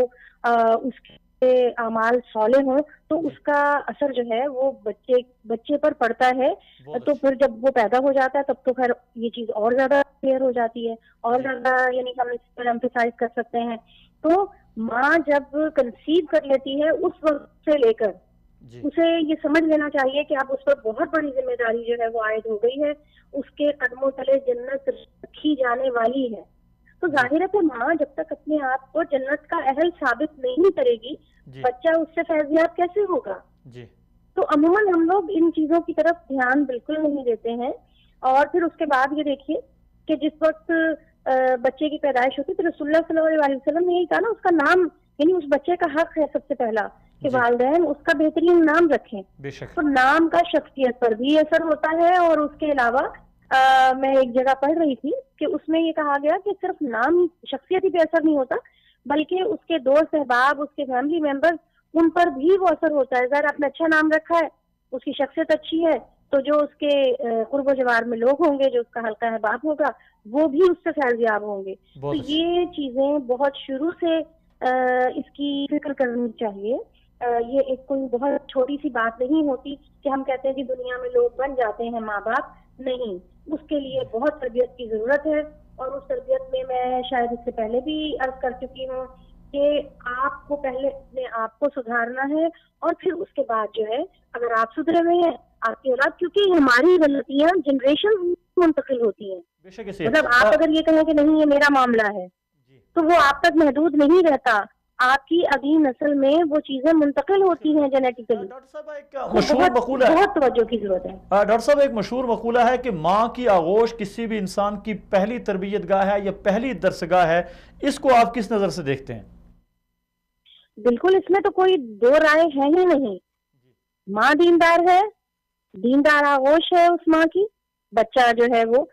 اس کے اعمال صالح ہوں، تو اس کا اثر جو ہے وہ بچے پر پڑتا ہے. تو پھر جب وہ پیدا ہو جاتا ہے تب تو پھر یہ چیز اور زیادہ کلیئر ہو جاتی ہے، اور زیادہ یعنی ہم اس پر ایمفیسائز کر سکتے ہیں. تو ماں جب کنسیو کر لیتی ہے اس وقت سے لے کر اسے یہ سمجھ لینا چاہیے کہ اب اس پر بہت بڑی ذمہ داری جو ہے وہ عائد ہو گئی ہے، اس کے قدموں تلے جنت رکھی جانے والی ہے. تو ظاہر ہے کہ ماں جب تک اپنے آپ کو جنت کا اہل ثابت نہیں کرے گی، بچہ اس سے فیضیاب کیسے ہوگا؟ تو عموماً ہم لوگ ان چیزوں کی طرف دھیان بالکل نہیں دیتے ہیں. اور پھر اس کے بعد یہ دیکھیے کہ جس وقت بچے کی پیدائش ہوتی تو رسول اللہ صلی اللہ علیہ وسلم نے یہی کہا نا، اس کا نام یعنی اس بچے کا حق ہے سب سے پہلا کہ والدین اس کا بہترین نام رکھیں. تو نام کا شخصیت پر بھی اثر ہوتا ہے. اور اس کے علاوہ میں ایک جگہ پڑھ رہی تھی کہ اس میں یہ کہا گیا کہ صرف نام شخصیت ہی پہ اثر نہیں ہوتا، بلکہ اس کے دوست احباب، اس کے فیملی ممبر، ان پر بھی وہ اثر ہوتا ہے. ظاہر آپ نے اچھا نام رکھا ہے، اس کی شخصیت اچھی ہے، تو جو اس کے قرب و جوار میں لوگ ہوں گے، جو اس کا حلقہ احباب ہوگا، وہ بھی اس سے فیضیاب ہوں گے. تو یہ چیزیں بہت شروع سے اس کی فکر کرنی چاہیے. یہ ایک کوئی بہت چھوٹی سی بات نہیں ہوتی کہ ہم کہتے ہیں کہ دنیا میں لوگ بن جاتے ہیں ماں باپ. نہیں، اس کے لیے بہت تربیت کی ضرورت ہے. اور اس تربیت میں شاید اس سے پہلے بھی عرض کر چکی ہوں کہ آپ کو پہلے اپنے آپ کو سدھارنا ہے، اور پھر اس کے بعد جو ہے اگر آپ سدھرے ہوئے ہیں، آپ کی اولاد، کیونکہ ہماری غلطیاں جنریشن منتقل ہوتی ہیں. مطلب آپ اگر یہ کہیں کہ نہیں یہ میرا معاملہ ہے تو وہ آپ تک محدود نہیں رہتا، آپ کی اگلی نسل میں وہ چیزیں منتقل ہوتی ہیں جینیٹیکلی. بہت توجہ کی ضرورت ہے. ڈاکٹر صاحب، ایک مشہور مقولہ ہے کہ ماں کی آغوش کسی بھی انسان کی پہلی تربیت گاہ ہے یا پہلی درسگاہ ہے. اس کو آپ کس نظر سے دیکھتے ہیں؟ بالکل، اس میں تو کوئی دو رائے ہے ہی نہیں. ماں دیندار ہے، دیندار آغوش ہے اس ماں کی، بچہ جو ہے وہ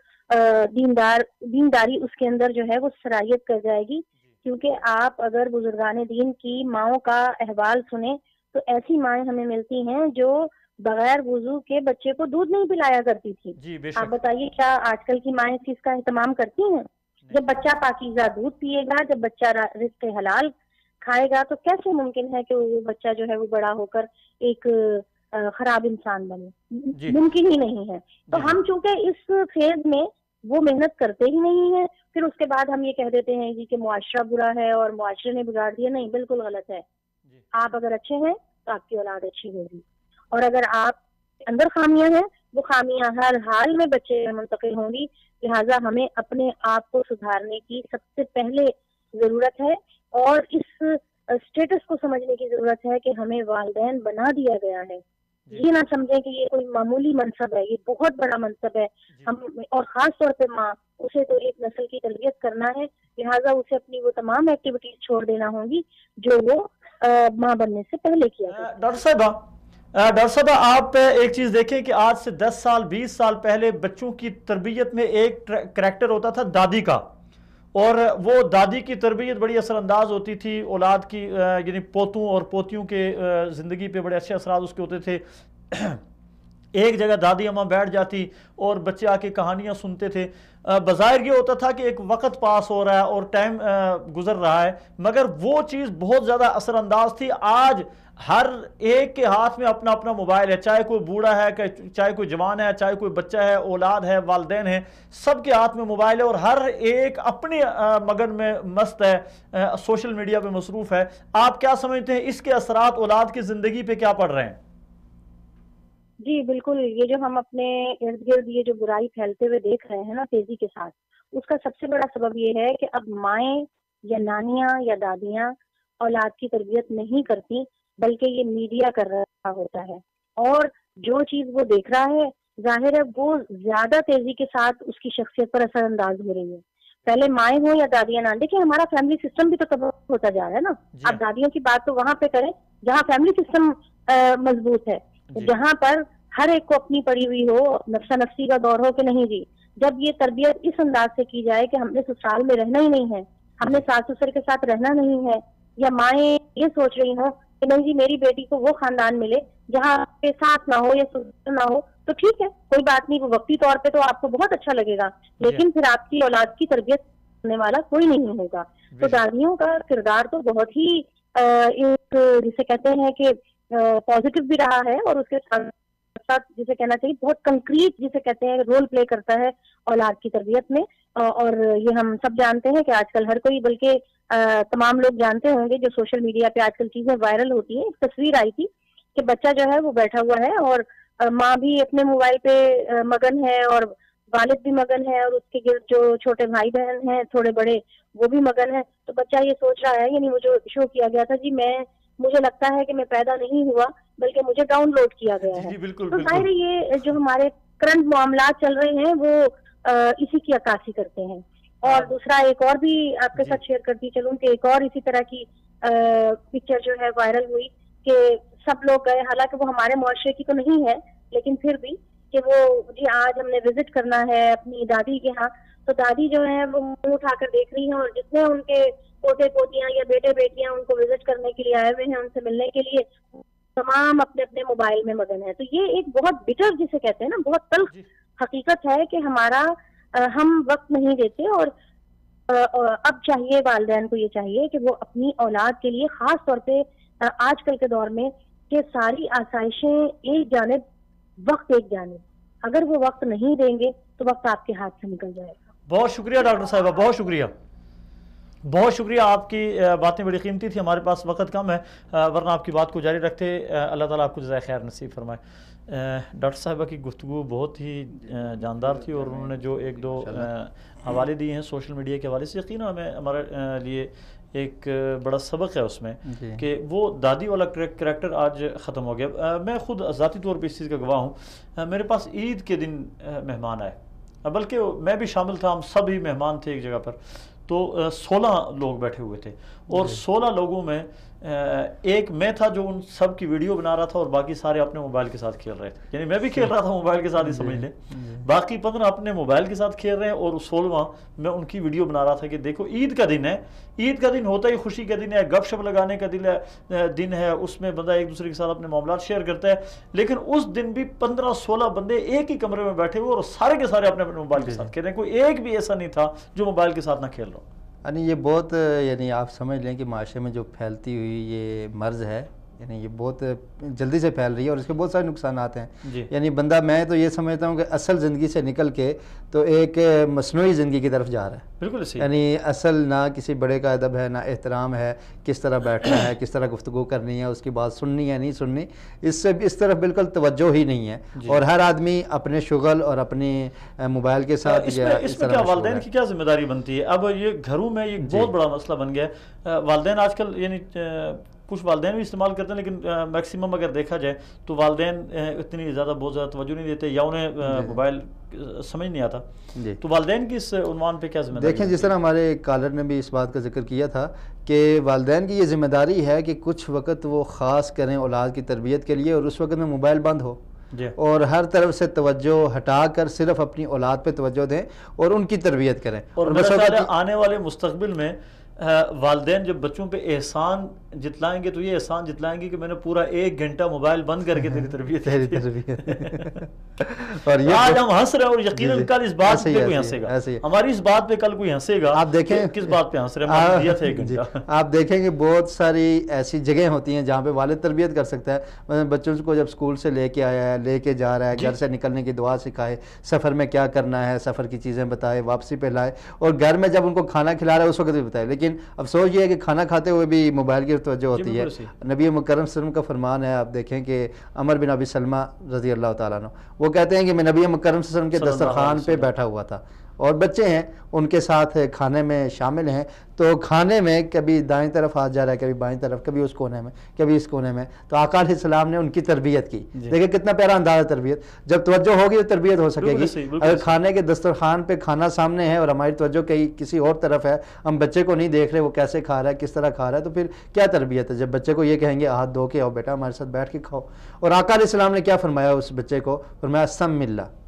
دینداری اس کے اندر جو ہے وہ صلاحیت کر جائے گی. کیونکہ آپ اگر بزرگان دین کی ماؤں کا احوال سنیں تو ایسی مائیں ہمیں ملتی ہیں جو بغیر وضو کے بچے کو دودھ نہیں پلایا کرتی تھی. آپ بتائیے کیا آج کل کی مائیں اس چیز کا اہتمام کرتی ہیں؟ جب بچہ پاکیزہ دودھ پیے گا، جب بچہ رزق حلال کھائے گا، تو کیسے ممکن ہے کہ وہ بچہ جو ہے وہ بڑا ہو کر ایک خراب انسان بنے؟ ممکن ہی نہیں ہے. تو ہم چونکہ اس فیز میں وہ محنت کرتے ہی نہیں ہیں، پھر اس کے بعد ہم یہ کہہ دیتے ہیں کہ معاشرہ برا ہے اور معاشرے نے بگاڑ دیا. نہیں، بالکل غلط ہے. آپ اگر اچھے ہیں تو آپ کی اولاد اچھی ہوگی، اور اگر آپ کے اندر خامیاں ہیں وہ خامیاں ہر حال میں بچے منتقل ہوں گی. لہٰذا ہمیں اپنے آپ کو سدھارنے کی سب سے پہلے ضرورت ہے، اور اس اسٹیٹس کو سمجھنے کی ضرورت ہے کہ ہمیں والدین بنا دیا گیا ہے. یہ نہ سمجھیں کہ یہ کوئی معمولی منصب ہے، یہ بہت بڑا منصب ہے. ہم اور خاص طور پہ ماں، اسے تو ایک نسل کی تربیت کرنا ہے، لہٰذا اسے اپنی وہ تمام ایکٹیویٹیز چھوڑ دینا ہوں گی جو وہ ماں بننے سے پہلے کیا. ڈاکٹر صاحبہ، آپ ایک چیز دیکھیں کہ آج سے 10 سال 20 سال پہلے بچوں کی تربیت میں ایک کریکٹر ہوتا تھا دادی کا، اور وہ دادی کی تربیت بڑی اثر انداز ہوتی تھی اولاد کی، یعنی پوتوں اور پوتیوں کے زندگی پہ بڑے اچھے اثرات اس کے ہوتے تھے۔ ایک جگہ دادی اماں بیٹھ جاتی اور بچے آ کے کہانیاں سنتے تھے، بظاہر یہ ہوتا تھا کہ ایک وقت پاس ہو رہا ہے اور ٹائم گزر رہا ہے، مگر وہ چیز بہت زیادہ اثر انداز تھی۔ آج ہر ایک کے ہاتھ میں اپنا اپنا موبائل ہے، چاہے کوئی بوڑھا ہے، چاہے کوئی جوان ہے، چاہے کوئی بچہ ہے، اولاد ہے، والدین ہیں، سب کے ہاتھ میں موبائل ہے اور ہر ایک اپنے مگن میں مست ہے، سوشل میڈیا پہ مصروف ہے۔ آپ کیا سمجھتے ہیں اس کے اثرات اولاد کی زندگی پہ کیا پڑ رہے ہیں؟ جی بالکل، یہ جو ہم اپنے ارد گرد یہ جو برائی پھیلتے ہوئے دیکھ رہے ہیں نا تیزی کے ساتھ، اس کا سب سے بڑا سبب یہ ہے کہ اب مائیں یا نانیاں یا دادیاں اولاد کی تربیت نہیں کرتی، بلکہ یہ میڈیا کر رہا ہوتا ہے، اور جو چیز وہ دیکھ رہا ہے ظاہر ہے وہ زیادہ تیزی کے ساتھ اس کی شخصیت پر اثر انداز ہو رہی ہے۔ پہلے مائیں ہوں یا دادیاں نہ، دیکھیں ہمارا فیملی سسٹم بھی تو تباہ ہوتا جا رہا ہے نا۔ اب دادیوں کی بات تو وہاں پہ کریں جہاں فیملی سسٹم مضبوط ہے، جہاں پر ہر ایک کو اپنی پڑی ہوئی ہو، نفسا نفسی کا دور ہو کہ نہیں جی، جب یہ تربیت اس انداز سے کی جائے کہ ہم نے سسرال میں رہنا ہی نہیں ہے، ہم نے ساس سسر کے ساتھ رہنا نہیں ہے، یا مائیں یہ سوچ رہی ہوں کہ نہیں جی میری بیٹی کو وہ خاندان ملے جہاں کے ساتھ نہ ہو یا سسر نہ ہو، تو ٹھیک ہے کوئی بات نہیں، وہ وقتی طور پہ تو آپ کو بہت اچھا لگے گا، لیکن پھر آپ کی اولاد کی تربیت کرنے والا کوئی نہیں ہوگا۔ تو دادیوں کا کردار تو بہت ہی ایک جسے کہتے ہیں کہ پازیٹیو بھی رہا ہے، اور اس کے ساتھ جسے کہنا چاہیے بہت کنکریٹ جسے کہتے ہیں رول پلے کرتا ہے اولاد کی تربیت میں۔ اور یہ ہم سب جانتے ہیں کہ آج کل ہر کوئی، بلکہ تمام لوگ جانتے ہوں گے جو سوشل میڈیا پہ آج کل چیزیں وائرل ہوتی ہیں، ایک تصویر آئی تھی کہ بچہ جو ہے وہ بیٹھا ہوا ہے اور ماں بھی اپنے موبائل پہ مگن ہے اور والد بھی مگن ہے، اور اس کے گرد جو چھوٹے بھائی بہن ہیں تھوڑے بڑے وہ بھی مگن ہیں۔ تو بچہ یہ سوچ رہا ہے، یعنی وہ جو شو کیا گیا تھا جی مجھے لگتا ہے کہ میں پیدا نہیں ہوا بلکہ مجھے ڈاؤن لوڈ کیا گیا ہے۔ تو ظاہر یہ جو ہمارے کرنٹ معاملات چل رہے ہیں وہ اسی کی عکاسی کرتے ہیں۔ اور دوسرا ایک اور بھی آپ کے ساتھ شیئر کرتی چلوں کہ ایک اور اسی طرح کی پکچر جو ہے وائرل ہوئی کہ سب لوگ گئے، حالانکہ وہ ہمارے معاشرے کی تو نہیں ہے لیکن پھر بھی کہ وہ جی آج ہم نے وزٹ کرنا ہے اپنی دادی کے ہاں، تو دادی جو ہے وہ منہ اٹھا کر دیکھ رہی ہیں، اور جتنے ان کے پوتے پوتیاں یا بیٹے بیٹیاں ان کو وزٹ کرنے کے لیے آئے ہوئے ہیں، ان سے ملنے کے لیے تمام اپنے اپنے موبائل میں مگن ہے۔ تو یہ ایک بہت بٹر جسے کہتے ہیں نا، بہت تلخ حقیقت ہے کہ ہم وقت نہیں دیتے، اور اب چاہیے والدین کو یہ چاہیے کہ وہ اپنی اولاد کے لیے خاص طور پہ آج کل کے دور میں کہ ساری آسائشیں ایک جانب وقت ایک جانب، اگر وہ وقت نہیں دیں گے تو وقت آپ کے ہاتھ سے نکل جائے گا۔ بہت شکریہ ڈاکٹر صاحبہ، بہت شکریہ، بہت شکریہ، آپ کی باتیں بڑی قیمتی تھی، ہمارے پاس وقت کم ہے ورنہ آپ کی بات کو جاری رکھتے۔ اللہ تعالیٰ آپ کو جزائے خیر نصیب فرمائے۔ ڈاکٹر صاحبہ کی گفتگو بہت ہی جاندار تھی، اور انہوں نے جو ایک دو حوالے دیے ہیں سوشل میڈیا کے حوالے سے، یقیناً ہمیں ہمارے لیے ایک بڑا سبق ہے اس میں کہ وہ دادی والا کریکٹر آج ختم ہو گیا۔ میں خود ذاتی طور پہ اس چیز کا گواہ ہوں، میرے پاس عید کے دن مہمان آئے، بلکہ میں بھی شامل تھا، ہم سب ہی مہمان تھے ایک جگہ پر، تو 16 لوگ بیٹھے ہوئے تھے، اور 16 لوگوں میں ایک میں تھا جو ان سب کی ویڈیو بنا رہا تھا، اور باقی سارے اپنے موبائل کے ساتھ کھیل رہے تھے، یعنی میں بھی کھیل رہا تھا موبائل کے ساتھ ہی سمجھ لیں، باقی 15 اپنے موبائل کے ساتھ کھیل رہے ہیں، اور 16واں میں ان کی ویڈیو بنا رہا تھا کہ دیکھو عید کا دن ہے، عید کا دن ہوتا ہی خوشی کا دن ہے، گپ شپ لگانے کا دن ہے، اس میں بندہ ایک دوسرے کے ساتھ اپنے معاملات شیئر کرتا ہے، لیکن اس دن بھی 15-16 بندے ایک ہی کمرے میں بیٹھے ہوئے اور سارے کے سارے اپنے موبائل کے ساتھ کھیل رہے ہیں، کوئی ایک بھی ایسا نہیں تھا جو موبائل کے ساتھ نہ کھیل رہا ہو۔ یعنی یہ بہت، یعنی آپ سمجھ لیں کہ معاشرے میں جو پھیلتی ہوئی یہ مرض ہے، یعنی یہ بہت جلدی سے پھیل رہی ہے، اور اس کے بہت سارے نقصانات ہیں۔ یعنی بندہ، میں تو یہ سمجھتا ہوں کہ اصل زندگی سے نکل کے تو ایک مصنوعی زندگی کی طرف جا رہا ہے۔ بالکل صحیح، یعنی اصل نہ کسی بڑے کا ادب ہے، نہ احترام ہے، کس طرح بیٹھنا ہے، کس طرح گفتگو کرنی ہے، اس کی بات سننی ہے نہیں سننی، اس طرف بالکل توجہ ہی نہیں ہے، اور ہر آدمی اپنے شغل اور اپنی موبائل کے ساتھ اس میں کیا والدین کی کیا ذمہ داری بنتی ہے؟ اب یہ گھروں میں یہ بہت بڑا مسئلہ بن گیا ہے، والدین آج کل، یعنی کچھ والدین بھی استعمال کرتے ہیں لیکن میکسیمم اگر دیکھا جائے تو والدین اتنی زیادہ بہت زیادہ توجہ نہیں دیتے، یا انہیں موبائل سمجھ نہیں آتا، تو والدین کی اس عنوان پہ کیا ذمہ داری؟ دیکھیں جس طرح ہمارے کالر نے بھی اس بات کا ذکر کیا تھا کہ والدین کی یہ ذمہ داری ہے کہ کچھ وقت وہ خاص کریں اولاد کی تربیت کے لیے، اور اس وقت میں موبائل بند ہو، اور ہر طرف سے توجہ ہٹا کر صرف اپنی اولاد پہ توجہ دیں اور ان کی تربیت کریں. اور آنے والے مستقبل میں والدین جب بچوں پہ احسان جتلائیں گے تو یہ احسان جتلائیں گے کہ میں نے پورا 1 گھنٹہ موبائل بند کر کے تیری تربیت اور آج ہم ہنس رہے ہیں اور یقیناً کل اس بات پہ کوئی ہنسے گا, ہماری اس بات پہ کل کوئی ہنسے گا. آپ دیکھیں کس بات پہ ہنس رہے ہیں. آپ دیکھیں کہ بہت ساری ایسی جگہیں ہوتی ہیں جہاں پہ والد تربیت کر سکتا ہے. مثلا بچوں کو جب اسکول سے لے کے آیا ہے, لے کے جا رہا ہے, گھر سے نکلنے کی دعا سکھائے, سفر میں کیا کرنا ہے, سفر کی چیزیں بتائے, واپسی پہ لائے, اور گھر میں جب ان کو کھانا کھلا رہا ہے اس وقت بھی بتائے. لیکن افسوس یہ ہے کہ کھانا کھاتے ہوئے بھی موبائل کی توجہ ہوتی ہے. نبی مکرم صلی اللہ علیہ وسلم کا فرمان ہے, آپ دیکھیں کہ عمر بن ابی سلمہ رضی اللہ تعالیٰ عنہ وہ کہتے ہیں کہ میں نبی مکرم صلی اللہ علیہ وسلم کے دسترخوان پہ بیٹھا ہوا تھا اور بچے ہیں ان کے ساتھ کھانے میں شامل ہیں, تو کھانے میں کبھی دائیں طرف ہاتھ جا رہا ہے, کبھی بائیں طرف, کبھی اس کونے میں, کبھی اس کونے میں. تو آقا علیہ السلام نے ان کی تربیت کی. دیکھیں کتنا پیارا انداز ہے تربیت. جب توجہ ہوگی تو تربیت ہو سکے گی. اگر کھانے کے دسترخوان پہ کھانا سامنے ہے اور ہماری توجہ کسی اور طرف ہے, ہم بچے کو نہیں دیکھ رہے وہ کیسے کھا رہا ہے, کس طرح کھا رہا ہے, تو پھر کیا تربیت ہے؟ جب بچے کو یہ کہیں گے ہاتھ دھو کے آؤ بیٹا ہمارے ساتھ بیٹھ کے کھاؤ. اور آقا علیہ السلام نے کیا فرمایا اس بچے کو؟ فرمایا سم اللہ,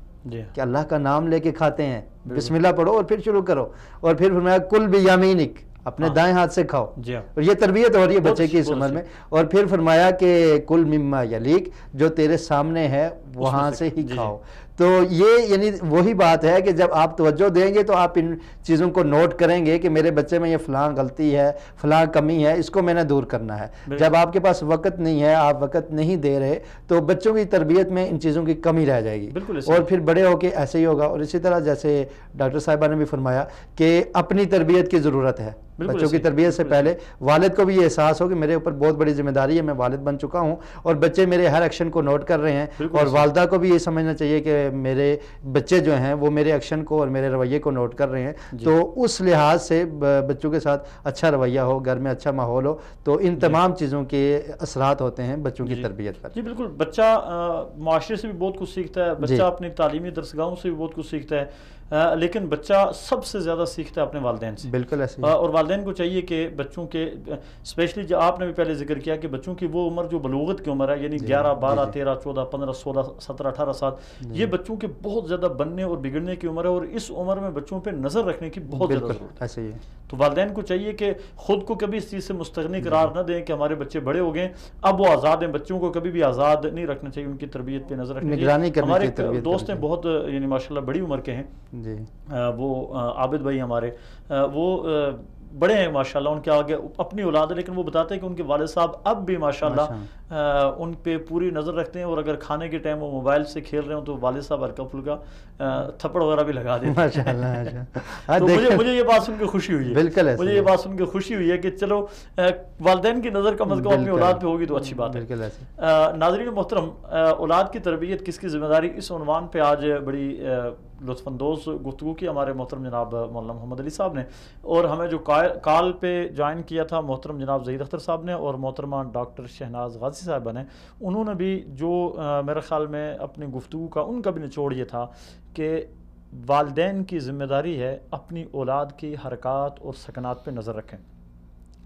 کہ اللہ کا نام لے کے کھاتے ہیں, بسم اللہ پڑھو اور پھر شروع کرو. اور پھر فرمایا کل بیامینک, اپنے دائیں ہاتھ سے کھاؤ. اور یہ تربیت ہو رہی ہے بچے کی اس عمر میں. اور پھر فرمایا کہ کل مما یلیک, جو تیرے سامنے ہے وہاں سے ہی کھاؤ. تو یہ یعنی وہی بات ہے کہ جب آپ توجہ دیں گے تو آپ ان چیزوں کو نوٹ کریں گے کہ میرے بچے میں یہ فلاں غلطی ہے, فلاں کمی ہے, اس کو میں نے دور کرنا ہے. جب آپ کے پاس وقت نہیں ہے, آپ وقت نہیں دے رہے, تو بچوں کی تربیت میں ان چیزوں کی کمی رہ جائے گی. اور پھر بڑے ہو کے ایسے ہی ہوگا. اور اسی طرح جیسے ڈاکٹر صاحبہ نے بھی فرمایا کہ اپنی تربیت کی ضرورت ہے. بچوں کی تربیت سے پہلے والد کو بھی یہ احساس ہو کہ میرے اوپر بہت بڑی ذمہ داری ہے, میں والد بن چکا ہوں اور بچے میرے ہر ایکشن کو نوٹ کر رہے ہیں. اور والدہ کو بھی یہ سمجھنا چاہیے کہ میرے بچے جو ہیں وہ میرے ایکشن کو اور میرے رویے کو نوٹ کر رہے ہیں. تو اس لحاظ سے بچوں کے ساتھ اچھا رویہ ہو, گھر میں اچھا ماحول ہو, تو ان تمام چیزوں کے اثرات ہوتے ہیں بچوں کی تربیت پر. جی بالکل. بچہ معاشرے سے بھی بہت کچھ سیکھتا ہے, بچہ اپنی تعلیمی درسگاہوں سے بھی بہت کچھ سیکھتا ہے, لیکن بچہ سب سے زیادہ سیکھتا ہے اپنے والدین سے. بالکل ایسے. اور والدین کو چاہیے کہ بچوں کے اسپیشلی جو آپ نے بھی پہلے ذکر کیا کہ بچوں کی وہ عمر جو بلوغت کی عمر ہے, یعنی 11, 12, 13, 14, 15, 16, 17, 18 سال, یہ بچوں کے بہت زیادہ بننے اور بگڑنے کی عمر ہے. اور اس عمر میں بچوں پہ نظر رکھنے کی بہت زیادہ ضرورت ہے. تو والدین کو چاہیے کہ خود کو کبھی اس چیز سے مستغنی قرار نہ دیں کہ ہمارے بچے بڑے ہو گئے اب وہ آزاد ہیں. بچوں کو کبھی بھی آزاد نہیں رکھنا چاہیے, ان کی تربیت پہ نظر رکھنی چاہیے. ہمارے دوست ہیں بہت یعنی ماشاءاللہ بڑی عمر کے ہیں, وہ عابد بھائی ہمارے, وہ بڑے ہیں ماشاءاللہ, ان کے آگے اپنی اولاد ہے, لیکن وہ بتاتے ہیں کہ ان کے والد صاحب اب بھی ماشاءاللہ ان پہ پوری نظر رکھتے ہیں. اور اگر کھانے کے ٹائم وہ موبائل سے کھیل رہے ہوں تو والد صاحب ہلکا پھلکا تھپڑ وغیرہ بھی لگا دیتے ہیں. تو مجھے یہ بات سن کے خوشی ہوئی ہے, مجھے یہ بات سن کے خوشی ہوئی ہے کہ چلو والدین کی نظر کم از کم اپنی اولاد پہ ہوگی تو اچھی بات ہے. ناظرین محترم, اولاد کی تربیت کس کی ذمہ داری, اس عنوان پہ آج بڑی لطف اندوز گفتگو کی ہمارے محترم جناب مولانا محمد علی صاحب نے, اور ہمیں جو کال پہ جوائن کیا تھا محترم جناب زہید اختر صاحب نے, اور محترمہ ڈاکٹر شہناز غازی صاحبہ نے, انہوں نے بھی جو میرے خیال میں اپنی گفتگو کا ان کا بھی نچوڑ یہ تھا کہ والدین کی ذمہ داری ہے اپنی اولاد کی حرکات اور سکنات پہ نظر رکھیں,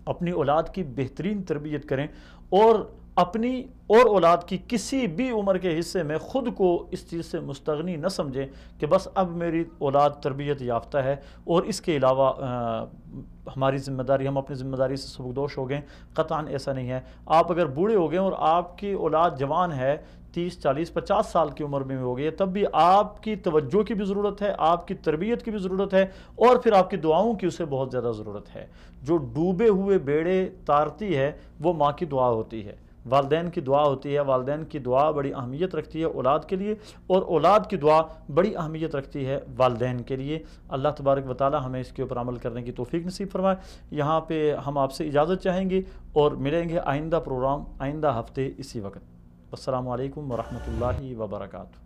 اپنی اولاد کی بہترین تربیت کریں, اور اپنی اور اولاد کی کسی بھی عمر کے حصے میں خود کو اس چیز سے مستغنی نہ سمجھیں کہ بس اب میری اولاد تربیت یافتہ ہے اور اس کے علاوہ ہماری ذمہ داری, ہم اپنی ذمہ داری سے سبکدوش ہو گئے. قطعاً ایسا نہیں ہے. آپ اگر بوڑھے ہو گئے اور آپ کی اولاد جوان ہے, 30, 40, 50 سال کی عمر میں ہو گئی ہے, تب بھی آپ کی توجہ کی بھی ضرورت ہے, آپ کی تربیت کی بھی ضرورت ہے, اور پھر آپ کی دعاؤں کی اسے بہت زیادہ ضرورت ہے. جو ڈوبے ہوئے بیڑے تارتی ہے وہ ماں کی دعا ہوتی ہے, والدین کی دعا ہوتی ہے. والدین کی دعا بڑی اہمیت رکھتی ہے اولاد کے لیے, اور اولاد کی دعا بڑی اہمیت رکھتی ہے والدین کے لیے. اللہ تبارک و تعالی ہمیں اس کے اوپر عمل کرنے کی توفیق نصیب فرمائے. یہاں پہ ہم آپ سے اجازت چاہیں گے اور ملیں گے آئندہ پروگرام آئندہ ہفتے اسی وقت. السلام علیکم ورحمۃ اللہ وبرکاتہ.